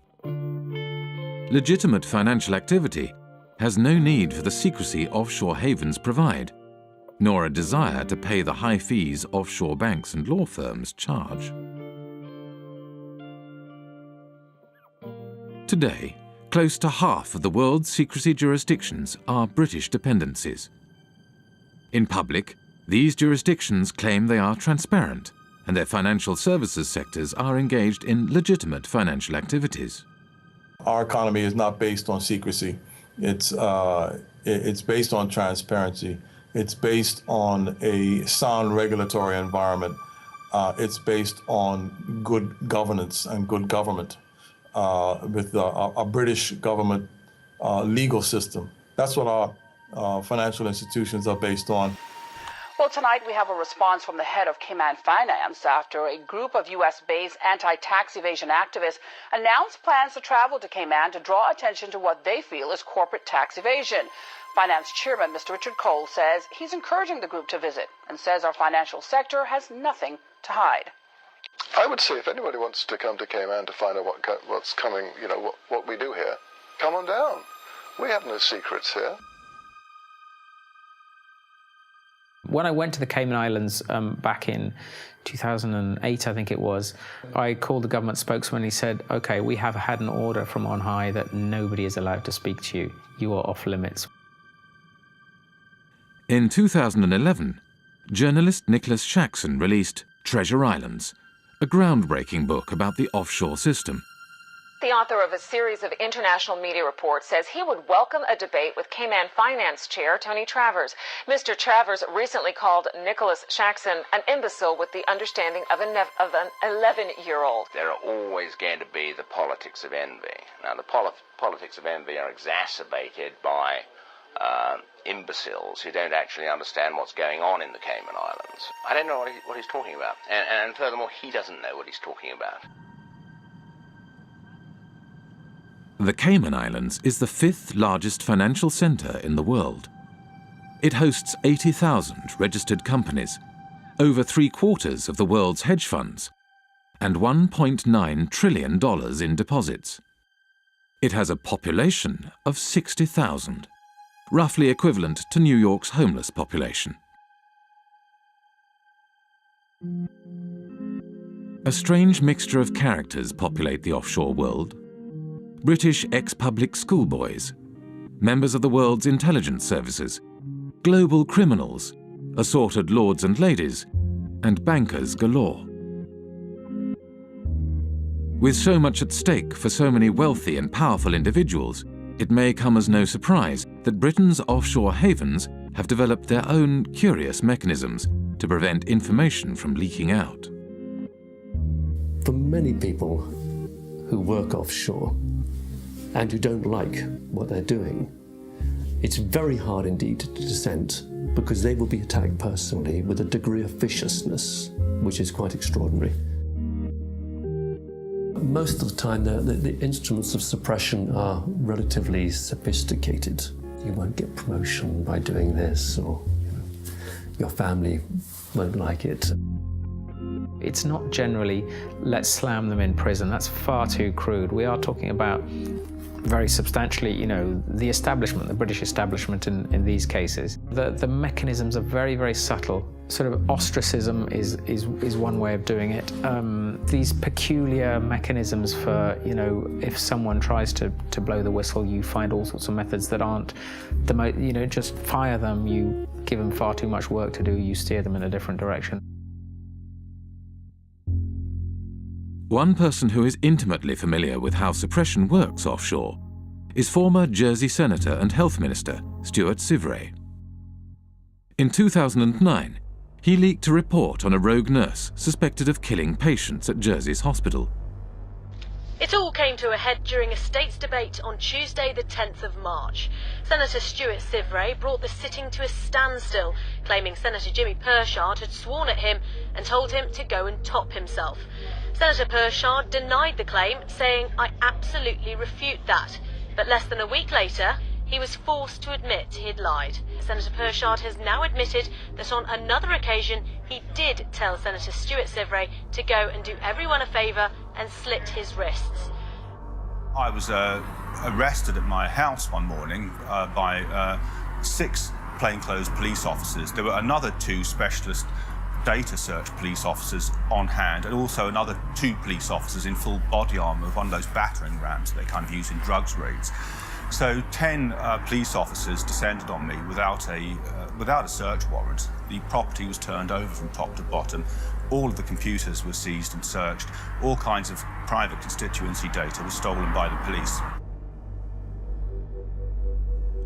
Legitimate financial activity has no need for the secrecy offshore havens provide, nor a desire to pay the high fees offshore banks and law firms charge. Today, close to half of the world's secrecy jurisdictions are British dependencies. In public, these jurisdictions claim they are transparent and their financial services sectors are engaged in legitimate financial activities. Our economy is not based on secrecy. It's based on transparency. It's based on a sound regulatory environment. It's based on good governance and good government with a British government legal system. That's what our financial institutions are based on. Well, tonight we have a response from the head of Cayman Finance after a group of U.S.-based anti-tax evasion activists announced plans to travel to Cayman to draw attention to what they feel is corporate tax evasion. Finance Chairman Mr. Richard Cole says he's encouraging the group to visit and says our financial sector has nothing to hide. I would say if anybody wants to come to Cayman to find out what's coming, you know, what we do here, come on down. We have no secrets here. When I went to the Cayman Islands back in 2008, I think it was, I called the government spokesman and he said, okay, we have had an order from on high that nobody is allowed to speak to you. You are off limits. In 2011, journalist Nicholas Shaxson released Treasure Islands, a groundbreaking book about the offshore system. The author of a series of international media reports says he would welcome a debate with Cayman Finance Chair Tony Travers. Mr. Travers recently called Nicholas Shaxson an imbecile with the understanding of an 11-year-old. There are always going to be the politics of envy. Now, the politics of envy are exacerbated by imbeciles who don't actually understand what's going on in the Cayman Islands. I don't know what he's talking about. And furthermore, he doesn't know what he's talking about. The Cayman Islands is the 5th largest financial centre in the world. It hosts 80,000 registered companies, over 3/4 of the world's hedge funds, and $1.9 trillion in deposits. It has a population of 60,000, roughly equivalent to New York's homeless population. A strange mixture of characters populate the offshore world. British ex-public schoolboys, members of the world's intelligence services, global criminals, assorted lords and ladies, and bankers galore. With so much at stake for so many wealthy and powerful individuals, it may come as no surprise that Britain's offshore havens have developed their own curious mechanisms to prevent information from leaking out. For many people who work offshore and who don't like what they're doing, it's very hard indeed to dissent, because they will be attacked personally with a degree of viciousness which is quite extraordinary. Most of the time the instruments of suppression are relatively sophisticated. You won't get promotion by doing this, or your family won't like it. It's not generally, let's slam them in prison. That's far too crude. We are talking about very substantially, the establishment, the British establishment in these cases. The mechanisms are very, very subtle. Sort of ostracism is one way of doing it. These peculiar mechanisms for, if someone tries to blow the whistle, you find all sorts of methods that aren't the just fire them, you give them far too much work to do, you steer them in a different direction. One person who is intimately familiar with how suppression works offshore is former Jersey Senator and Health Minister Stuart Sivray. In 2009, he leaked a report on a rogue nurse suspected of killing patients at Jersey's hospital. It all came to a head during a state's debate on Tuesday the 10th of March. Senator Stuart Sivray brought the sitting to a standstill, claiming Senator Jimmy Pershard had sworn at him and told him to go and top himself. Senator Pershard denied the claim, saying, "I absolutely refute that." But less than a week later, he was forced to admit he'd lied. Senator Pershard has now admitted that on another occasion he did tell Senator Stuart Sivray to go and do everyone a favour and slit his wrists. I was arrested at my house one morning by 6 plainclothes police officers. There were another 2 specialist data search police officers on hand, and also another 2 police officers in full body armour of one of those battering rams they kind of use in drugs raids. So 10 police officers descended on me without a search warrant. The property was turned over from top to bottom. All of the computers were seized and searched. All kinds of private constituency data was stolen by the police.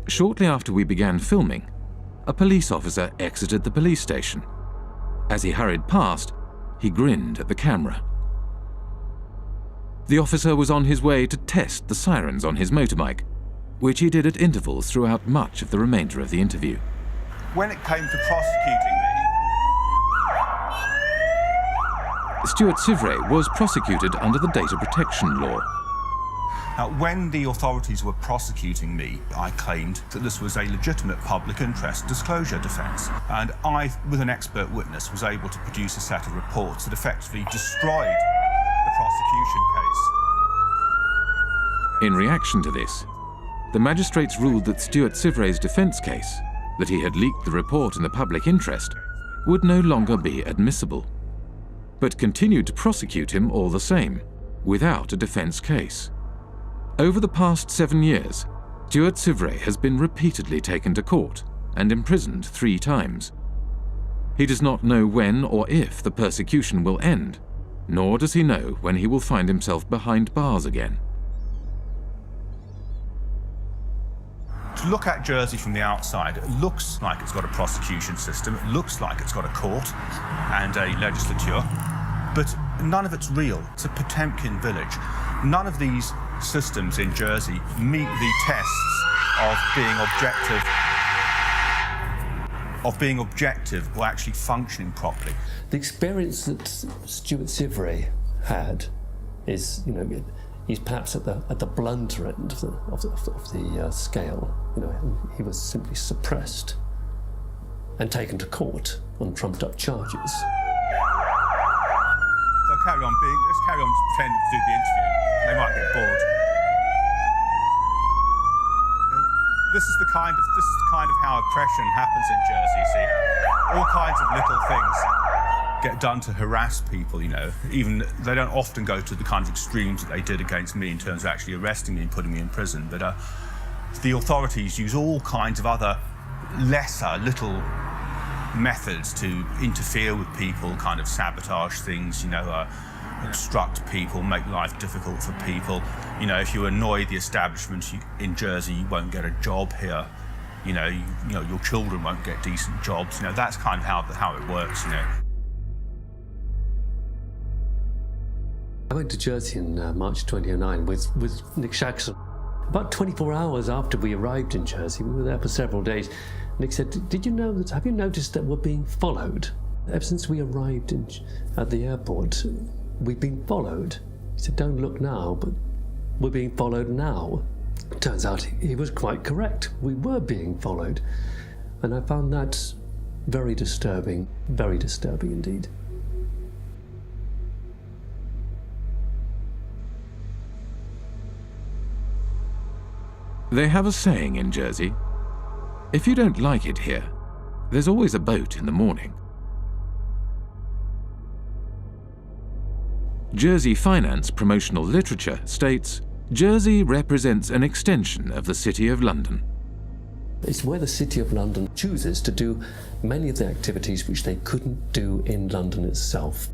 Shortly after we began filming, a police officer exited the police station. As he hurried past, he grinned at the camera. The officer was on his way to test the sirens on his motorbike, which he did at intervals throughout much of the remainder of the interview. When it came to prosecuting me, Stuart Sivray was prosecuted under the data protection law. Now, when the authorities were prosecuting me, I claimed that this was a legitimate public interest disclosure defence, and I, with an expert witness, was able to produce a set of reports that effectively destroyed the prosecution case. In reaction to this, the magistrates ruled that Stuart Sivray's defence case, that he had leaked the report in the public interest, would no longer be admissible, but continued to prosecute him all the same, without a defence case. Over the past 7 years, Stuart Sivray has been repeatedly taken to court and imprisoned 3 times. He does not know when or if the persecution will end, nor does he know when he will find himself behind bars again. To look at Jersey from the outside, it looks like it's got a prosecution system, it looks like it's got a court and a legislature, but none of it's real. It's a Potemkin village. None of these systems in Jersey meet the tests of being objective or actually functioning properly. The experience that Stuart Sivray had is, he's perhaps at the blunter end of the scale. He was simply suppressed and taken to court on trumped-up charges. So let's carry on pretending to do the interview. They might get bored. This is the kind of how oppression happens in Jersey. You see, all kinds of little things get done to harass people. Even they don't often go to the kind of extremes that they did against me in terms of actually arresting me and putting me in prison. But the authorities use all kinds of other lesser little methods to interfere with people, kind of sabotage things. Obstruct people, make life difficult for people. If you annoy the establishment in Jersey, you won't get a job here. Your children won't get decent jobs. That's kind of how it works. I went to Jersey in March 2009 with Nick Shaxson. About 24 hours after we arrived in Jersey, we were there for several days. Nick said, have you noticed that we're being followed? Ever since we arrived at the airport, we've been followed. He said, don't look now, but we're being followed now. Turns out he was quite correct. We were being followed. And I found that very disturbing indeed. They have a saying in Jersey, if you don't like it here, there's always a boat in the morning. Jersey Finance promotional literature states, Jersey represents an extension of the City of London. It's where the City of London chooses to do many of the activities which they couldn't do in London itself.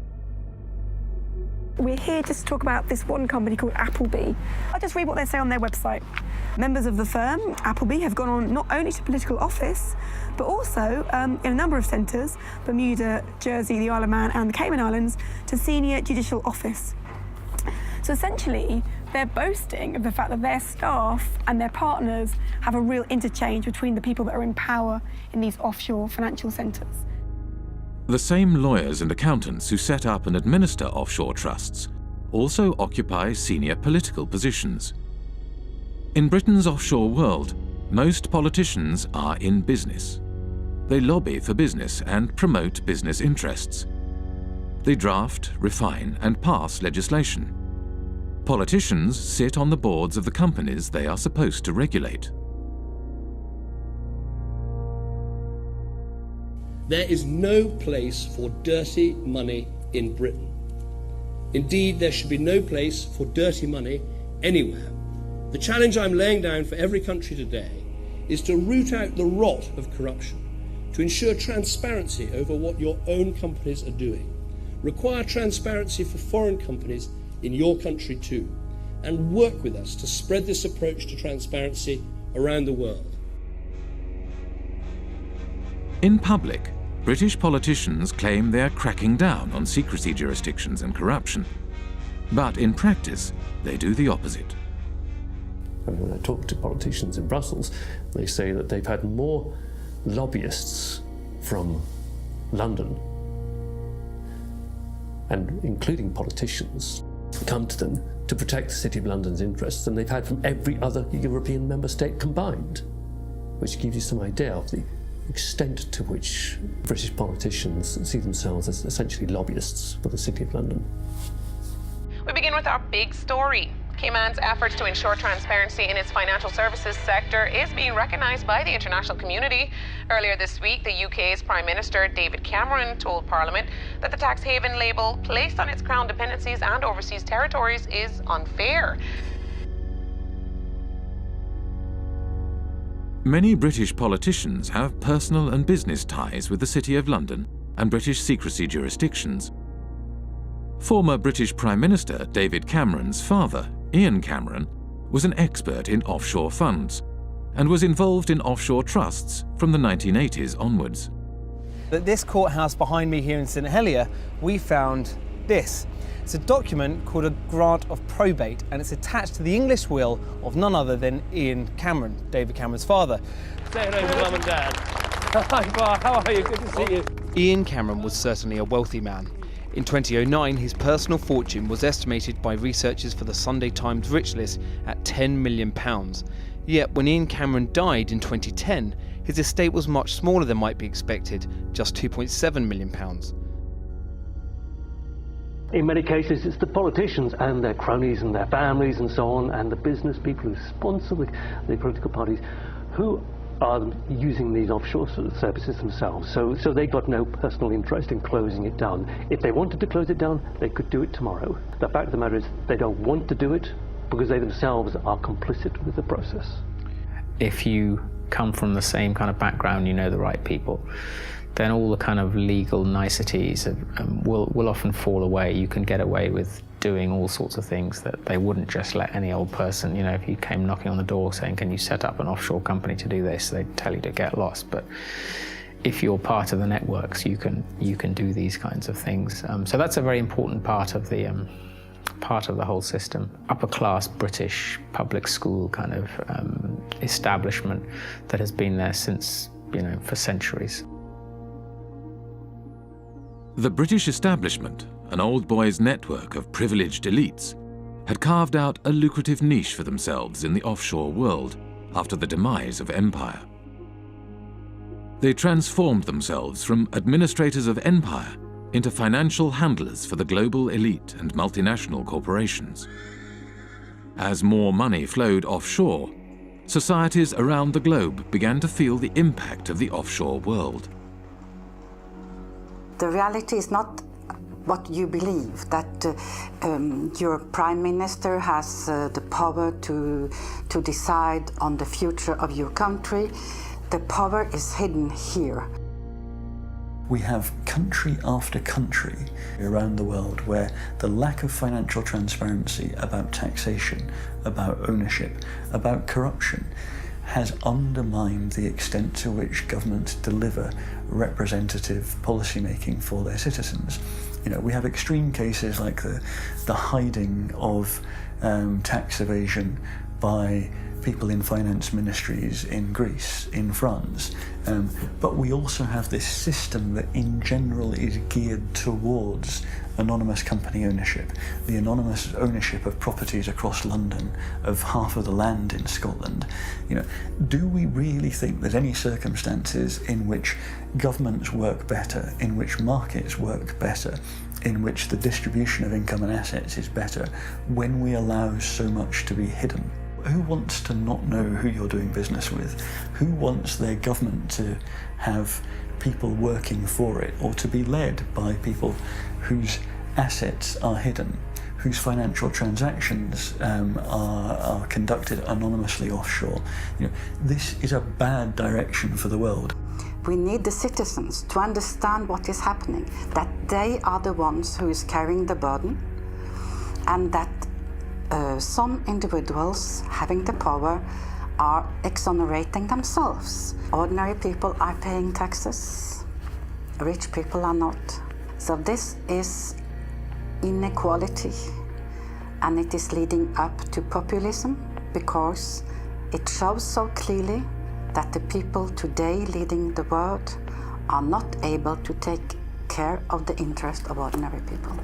We're here just to talk about this one company called Appleby. I'll just read what they say on their website. Members of the firm, Appleby, have gone on not only to political office, but also in a number of centres, Bermuda, Jersey, the Isle of Man and the Cayman Islands, to senior judicial office. So essentially, they're boasting of the fact that their staff and their partners have a real interchange between the people that are in power in these offshore financial centres. The same lawyers and accountants who set up and administer offshore trusts also occupy senior political positions. In Britain's offshore world, Most politicians are in business. They lobby for business and promote business interests. They draft, refine, and pass legislation. Politicians sit on the boards of the companies they are supposed to regulate. There is no place for dirty money in Britain. Indeed, there should be no place for dirty money anywhere. The challenge I'm laying down for every country today is to root out the rot of corruption, to ensure transparency over what your own companies are doing, require transparency for foreign companies in your country too, and work with us to spread this approach to transparency around the world. In public, British politicians claim they are cracking down on secrecy jurisdictions and corruption. But in practice, they do the opposite. When I talk to politicians in Brussels, they say that they've had more lobbyists from London, and including politicians, come to them to protect the City of London's interests than they've had from every other European member state combined, which gives you some idea of the extent to which British politicians see themselves as essentially lobbyists for the City of London. We begin with our big story. Cayman's efforts to ensure transparency in its financial services sector is being recognised by the international community. Earlier this week, the UK's Prime Minister David Cameron told Parliament that the tax haven label placed on its crown dependencies and overseas territories is unfair. Many British politicians have personal and business ties with the City of London and British secrecy jurisdictions. Former British Prime Minister David Cameron's father, Ian Cameron, was an expert in offshore funds and was involved in offshore trusts from the 1980s onwards. At this courthouse behind me here in St Helier, we found this. It's a document called a grant of probate, and it's attached to the English will of none other than Ian Cameron, David Cameron's father. Say hello to Mum and Dad. Hi, Bar, how are you? Good to see you. Ian Cameron was certainly a wealthy man. In 2009, his personal fortune was estimated by researchers for the Sunday Times Rich List at £10 million. Yet when Ian Cameron died in 2010, his estate was much smaller than might be expected, just £2.7 million. In many cases, it's the politicians and their cronies and their families and so on, and the business people who sponsor the political parties, who are using these offshore services themselves. So they've got no personal interest in closing it down. If they wanted to close it down, they could do it tomorrow. The fact of the matter is they don't want to do it because they themselves are complicit with the process. If you come from the same kind of background, you know the right people, then all the kind of legal niceties will often fall away. You can get away with doing all sorts of things that they wouldn't just let any old person, if you came knocking on the door saying, can you set up an offshore company to do this, they'd tell you to get lost. But if you're part of the networks, you can do these kinds of things. So that's a very important part of the whole system. Upper class British public school kind of establishment that has been there since, for centuries. The British establishment, an old boys' network of privileged elites, had carved out a lucrative niche for themselves in the offshore world after the demise of empire. They transformed themselves from administrators of empire into financial handlers for the global elite and multinational corporations. As more money flowed offshore, societies around the globe began to feel the impact of the offshore world. The reality is not what you believe, that your prime minister has the power to decide on the future of your country. The power is hidden here. We have country after country around the world where the lack of financial transparency about taxation, about ownership, about corruption has undermined the extent to which governments deliver representative policymaking for their citizens. We have extreme cases like the hiding of tax evasion by people in finance ministries in Greece, in France, but we also have this system that in general is geared towards anonymous company ownership, the anonymous ownership of properties across London, of half of the land in Scotland. You know, do we really think there's any circumstances in which governments work better, in which markets work better, in which the distribution of income and assets is better, when we allow so much to be hidden? Who wants to not know who you're doing business with? Who wants their government to have people working for it, or to be led by people whose assets are hidden, whose financial transactions are conducted anonymously offshore? You know, this is a bad direction for the world. We need the citizens to understand what is happening, that they are the ones who is carrying the burden, and that some individuals having the power are exonerating themselves. Ordinary people are paying taxes, rich people are not. So this is inequality, and it is leading up to populism, because it shows so clearly that the people today leading the world are not able to take care of the interest of ordinary people.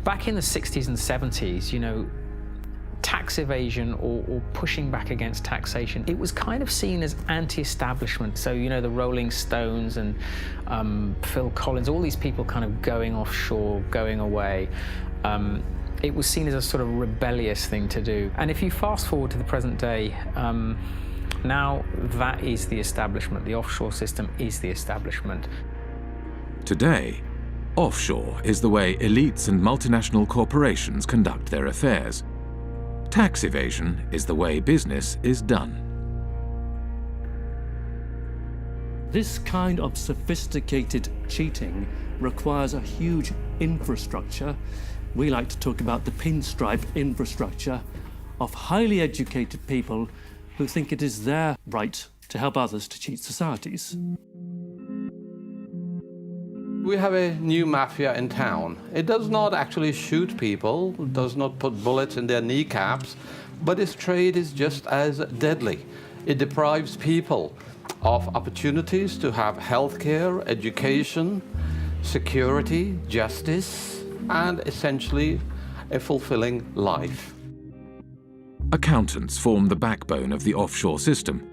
Back in the 60s and 70s, you know, tax evasion or pushing back against taxation, it was kind of seen as anti-establishment. So, you know, the Rolling Stones and Phil Collins, all these people kind of going offshore, going away. It was seen as a sort of rebellious thing to do. And if you fast forward to the present day, now that is the establishment. The offshore system is the establishment. Today, offshore is the way elites and multinational corporations conduct their affairs. Tax evasion is the way business is done. This kind of sophisticated cheating requires a huge infrastructure. We like to talk about the pinstripe infrastructure of highly educated people who think it is their right to help others to cheat societies. We have a new mafia in town. It does not actually shoot people, does not put bullets in their kneecaps, but its trade is just as deadly. It deprives people of opportunities to have healthcare, education, security, justice, and essentially a fulfilling life. Accountants form the backbone of the offshore system.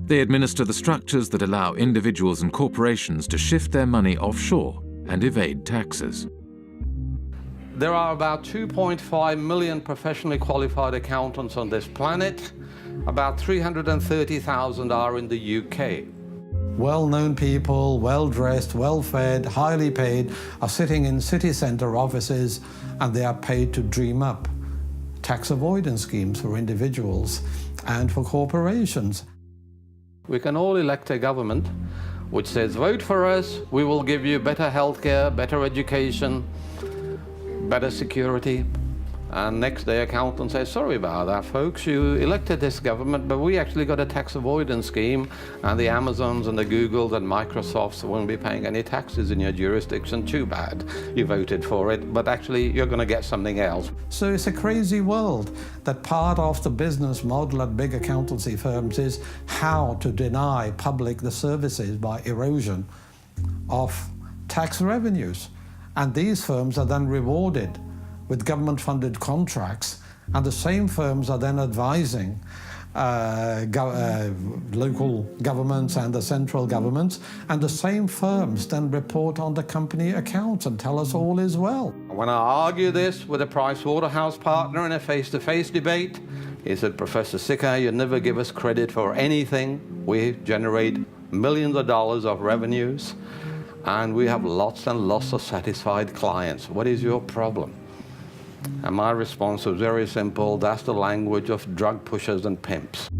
They administer the structures that allow individuals and corporations to shift their money offshore and evade taxes. There are about 2.5 million professionally qualified accountants on this planet. About 330,000 are in the UK. Well-known people, well-dressed, well-fed, highly paid, are sitting in city centre offices, and they are paid to dream up tax avoidance schemes for individuals and for corporations. We can all elect a government which says, vote for us, we will give you better healthcare, better education, better security. And next day accountants say, sorry about that folks, you elected this government, but we actually got a tax avoidance scheme, and the Amazons and the Googles and Microsofts won't be paying any taxes in your jurisdiction. Too bad you voted for it, but actually you're going to get something else. So it's a crazy world that part of the business model at big accountancy firms is how to deny public the services by erosion of tax revenues. And these firms are then rewarded with government-funded contracts, and the same firms are then advising local governments and the central governments, and the same firms then report on the company accounts and tell us all is well. When I argue this with a Pricewaterhouse partner in a face-to-face debate, he said, Professor Sikkar, you never give us credit for anything. We generate millions of dollars of revenues, and we have lots and lots of satisfied clients. What is your problem? And my response was very simple, that's the language of drug pushers and pimps.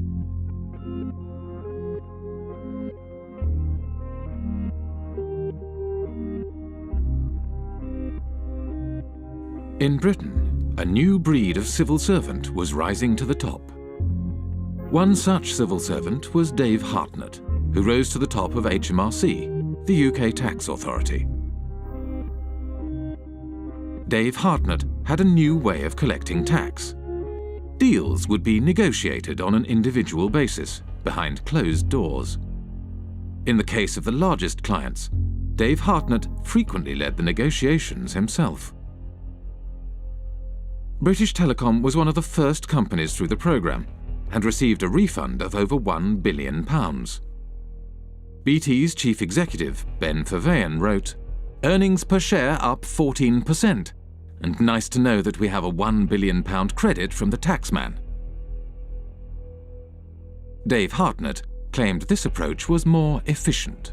In Britain, a new breed of civil servant was rising to the top. One such civil servant was Dave Hartnett, who rose to the top of HMRC, the UK tax authority. Dave Hartnett had a new way of collecting tax. Deals would be negotiated on an individual basis, behind closed doors. In the case of the largest clients, Dave Hartnett frequently led the negotiations himself. British Telecom was one of the first companies through the programme and received a refund of over £1 billion. BT's chief executive, Ben Verweyen, wrote, "Earnings per share up 14%, and nice to know that we have a £1 billion credit from the taxman." Dave Hartnett claimed this approach was more efficient.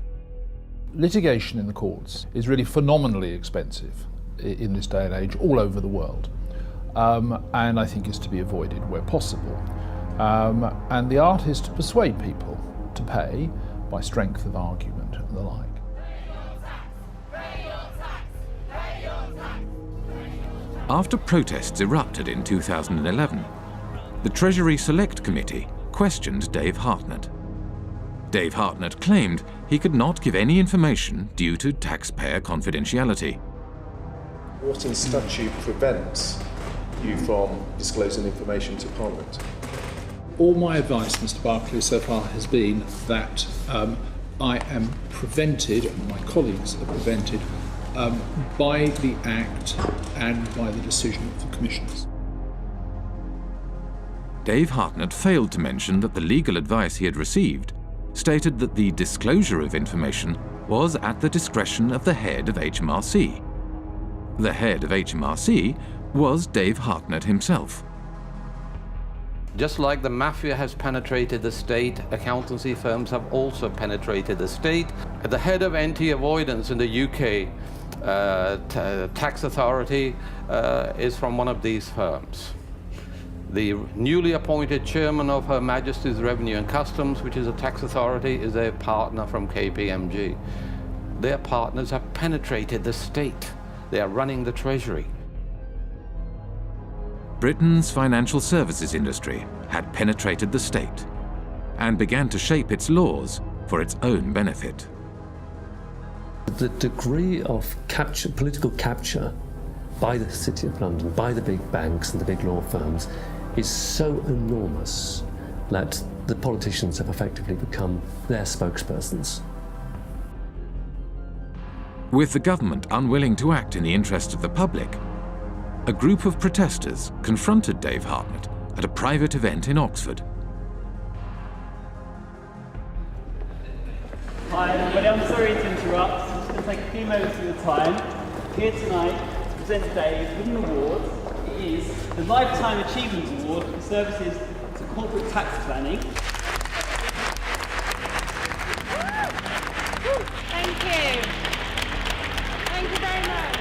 Litigation in the courts is really phenomenally expensive in this day and age all over the world, and I think is to be avoided where possible. And the art is to persuade people to pay by strength of argument and the like. After protests erupted in 2011, the Treasury Select Committee questioned Dave Hartnett. Dave Hartnett claimed he could not give any information due to taxpayer confidentiality. What in statute prevents you from disclosing information to Parliament? All my advice, Mr. Barclay, so far has been that I am prevented, and my colleagues are prevented, by the Act and by the decision of the Commissioners. Dave Hartnett failed to mention that the legal advice he had received stated that the disclosure of information was at the discretion of the head of HMRC. The head of HMRC was Dave Hartnett himself. Just like the mafia has penetrated the state, accountancy firms have also penetrated the state. The head of anti-avoidance in the UK tax authority is from one of these firms. The newly appointed chairman of Her Majesty's Revenue and Customs, which is a tax authority, is a partner from KPMG. Their partners have penetrated the state. They are running the Treasury. Britain's financial services industry had penetrated the state and began to shape its laws for its own benefit. The degree of political capture by the City of London, by the big banks and the big law firms, is so enormous that the politicians have effectively become their spokespersons. With the government unwilling to act in the interest of the public, a group of protesters confronted Dave Hartnett at a private event in Oxford. Hi everybody, I'm sorry to interrupt. I'm just going to take a few moments of your time. Here tonight to present Dave with an award. It is the Lifetime Achievement Award for services to corporate tax planning. Thank you. Thank you very much.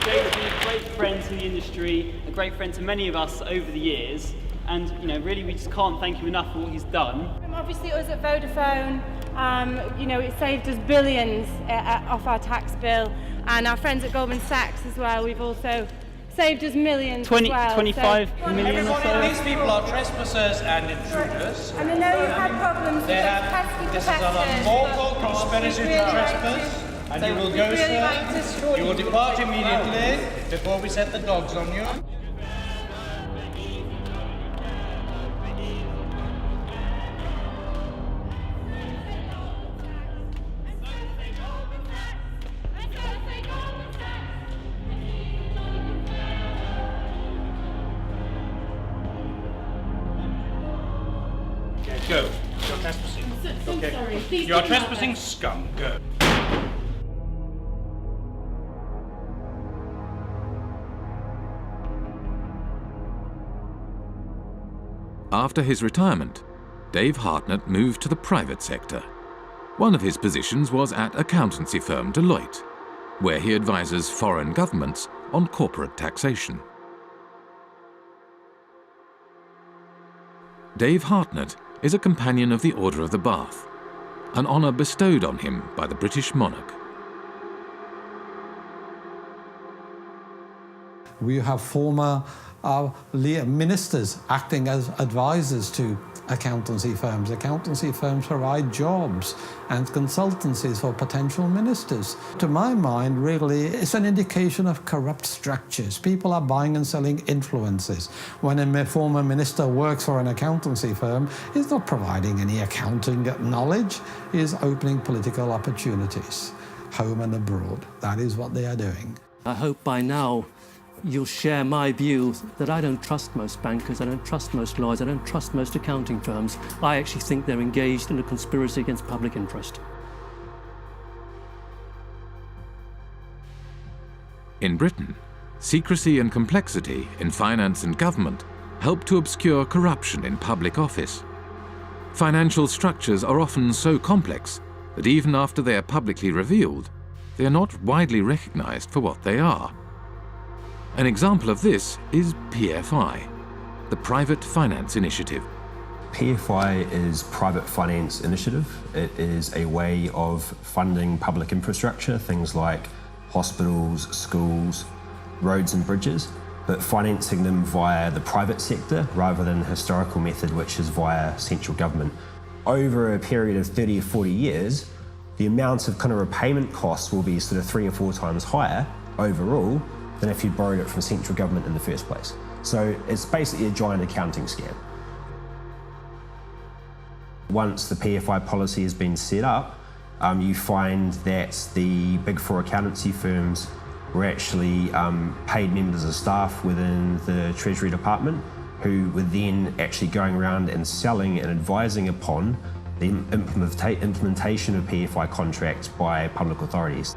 Dave's been a great friend to the industry, a great friend to many of us over the years, and really we just can't thank him enough for what he's done. Obviously us at Vodafone, it saved us billions off our tax bill, and our friends at Goldman Sachs as well, we've also saved us millions as well. 25 million or so. These people are trespassers and intruders. And I know you've had problems with this is an unlawful conspiracy to trespass. And you will go, sir. You will depart immediately before we set the dogs on you. Go. You're trespassing. Okay. Sorry. You are trespassing, scum. Go. After his retirement, Dave Hartnett moved to the private sector. One of his positions was at accountancy firm Deloitte, where he advises foreign governments on corporate taxation. Dave Hartnett is a Companion of the Order of the Bath, an honour bestowed on him by the British monarch. We have former of ministers acting as advisors to accountancy firms. Accountancy firms provide jobs and consultancies for potential ministers. To my mind, really, it's an indication of corrupt structures. People are buying and selling influences. When a former minister works for an accountancy firm, he's not providing any accounting knowledge, he's opening political opportunities, home and abroad. That is what they are doing. I hope by now you'll share my view that I don't trust most bankers, I don't trust most lawyers, I don't trust most accounting firms. I actually think they're engaged in a conspiracy against public interest. In Britain, secrecy and complexity in finance and government help to obscure corruption in public office. Financial structures are often so complex that even after they are publicly revealed, they are not widely recognized for what they are. An example of this is PFI, the Private Finance Initiative. PFI is Private Finance Initiative. It is a way of funding public infrastructure, things like hospitals, schools, roads and bridges, but financing them via the private sector rather than the historical method, which is via central government. Over a period of 30 or 40 years, the amount of kind of repayment costs will be sort of 3 or 4 times higher overall than if you'd borrowed it from central government in the first place. So it's basically a giant accounting scam. Once the PFI policy has been set up, you find that the big 4 accountancy firms were actually paid members of staff within the Treasury Department who were then actually going around and selling and advising upon the implementation of PFI contracts by public authorities.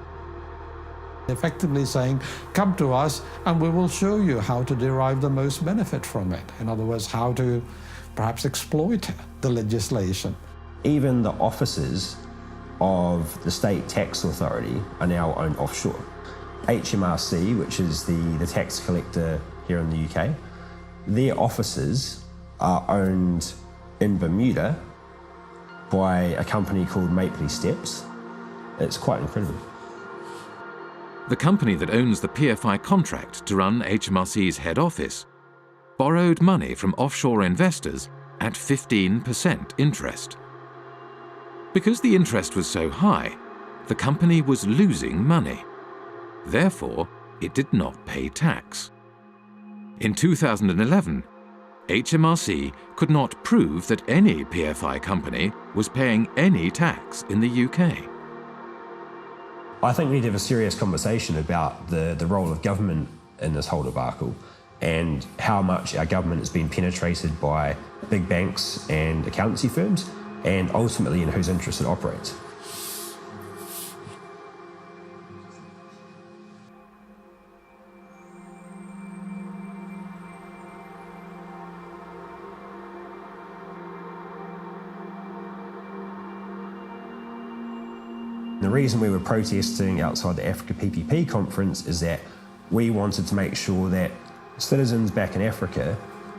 Effectively saying, come to us and we will show you how to derive the most benefit from it. In other words, how to perhaps exploit the legislation. Even the offices of the State Tax Authority are now owned offshore. HMRC, which is the tax collector here in the UK, their offices are owned in Bermuda by a company called Mapley Steps. It's quite incredible. The company that owns the PFI contract to run HMRC's head office borrowed money from offshore investors at 15% interest. Because the interest was so high, the company was losing money. Therefore, it did not pay tax. In 2011, HMRC could not prove that any PFI company was paying any tax in the UK. I think we need to have a serious conversation about the role of government in this whole debacle and how much our government has been penetrated by big banks and accountancy firms, and ultimately in whose interest it operates. The reason we were protesting outside the Africa PPP conference is that we wanted to make sure that citizens back in Africa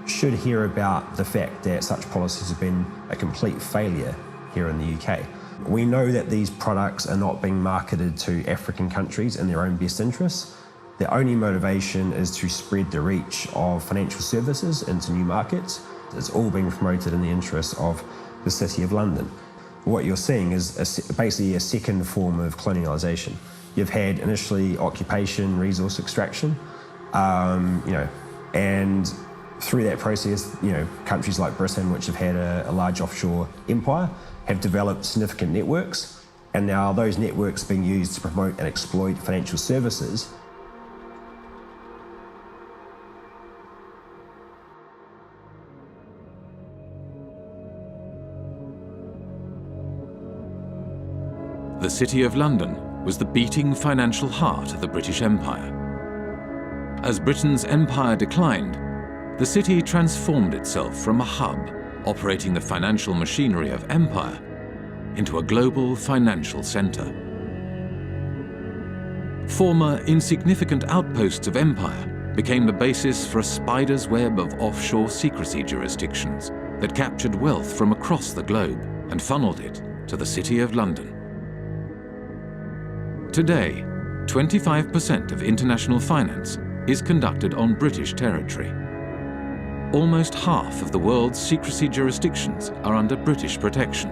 should hear about the fact that such policies have been a complete failure here in the UK. We know that these products are not being marketed to African countries in their own best interests. Their only motivation is to spread the reach of financial services into new markets. It's all being promoted in the interests of the City of London. What you're seeing is basically a second form of colonialisation. You've had initially occupation, resource extraction, and through that process, countries like Britain, which have had a large offshore empire, have developed significant networks, and now those networks are being used to promote and exploit financial services. The City of London was the beating financial heart of the British Empire. As Britain's empire declined, the city transformed itself from a hub operating the financial machinery of empire into a global financial centre. Former insignificant outposts of empire became the basis for a spider's web of offshore secrecy jurisdictions that captured wealth from across the globe and funneled it to the City of London. Today, 25% of international finance is conducted on British territory. almost half of the world's secrecy jurisdictions are under British protection.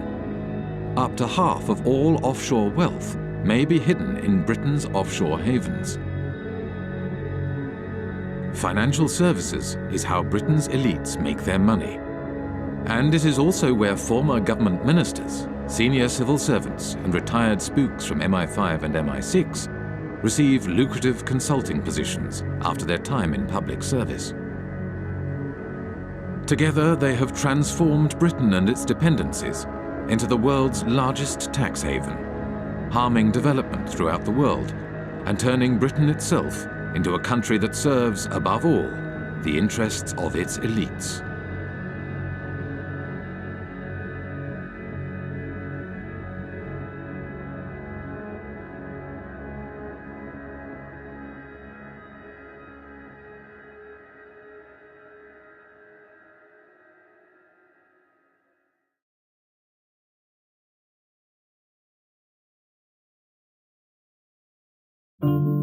Up to half of all offshore wealth may be hidden in Britain's offshore havens. Financial services is how Britain's elites make their money. And it is also where former government ministers, senior civil servants and retired spooks from MI5 and MI6 receive lucrative consulting positions after their time in public service. Together, they have transformed Britain and its dependencies into the world's largest tax haven, harming development throughout the world and turning Britain itself into a country that serves, above all, the interests of its elites. Thank you.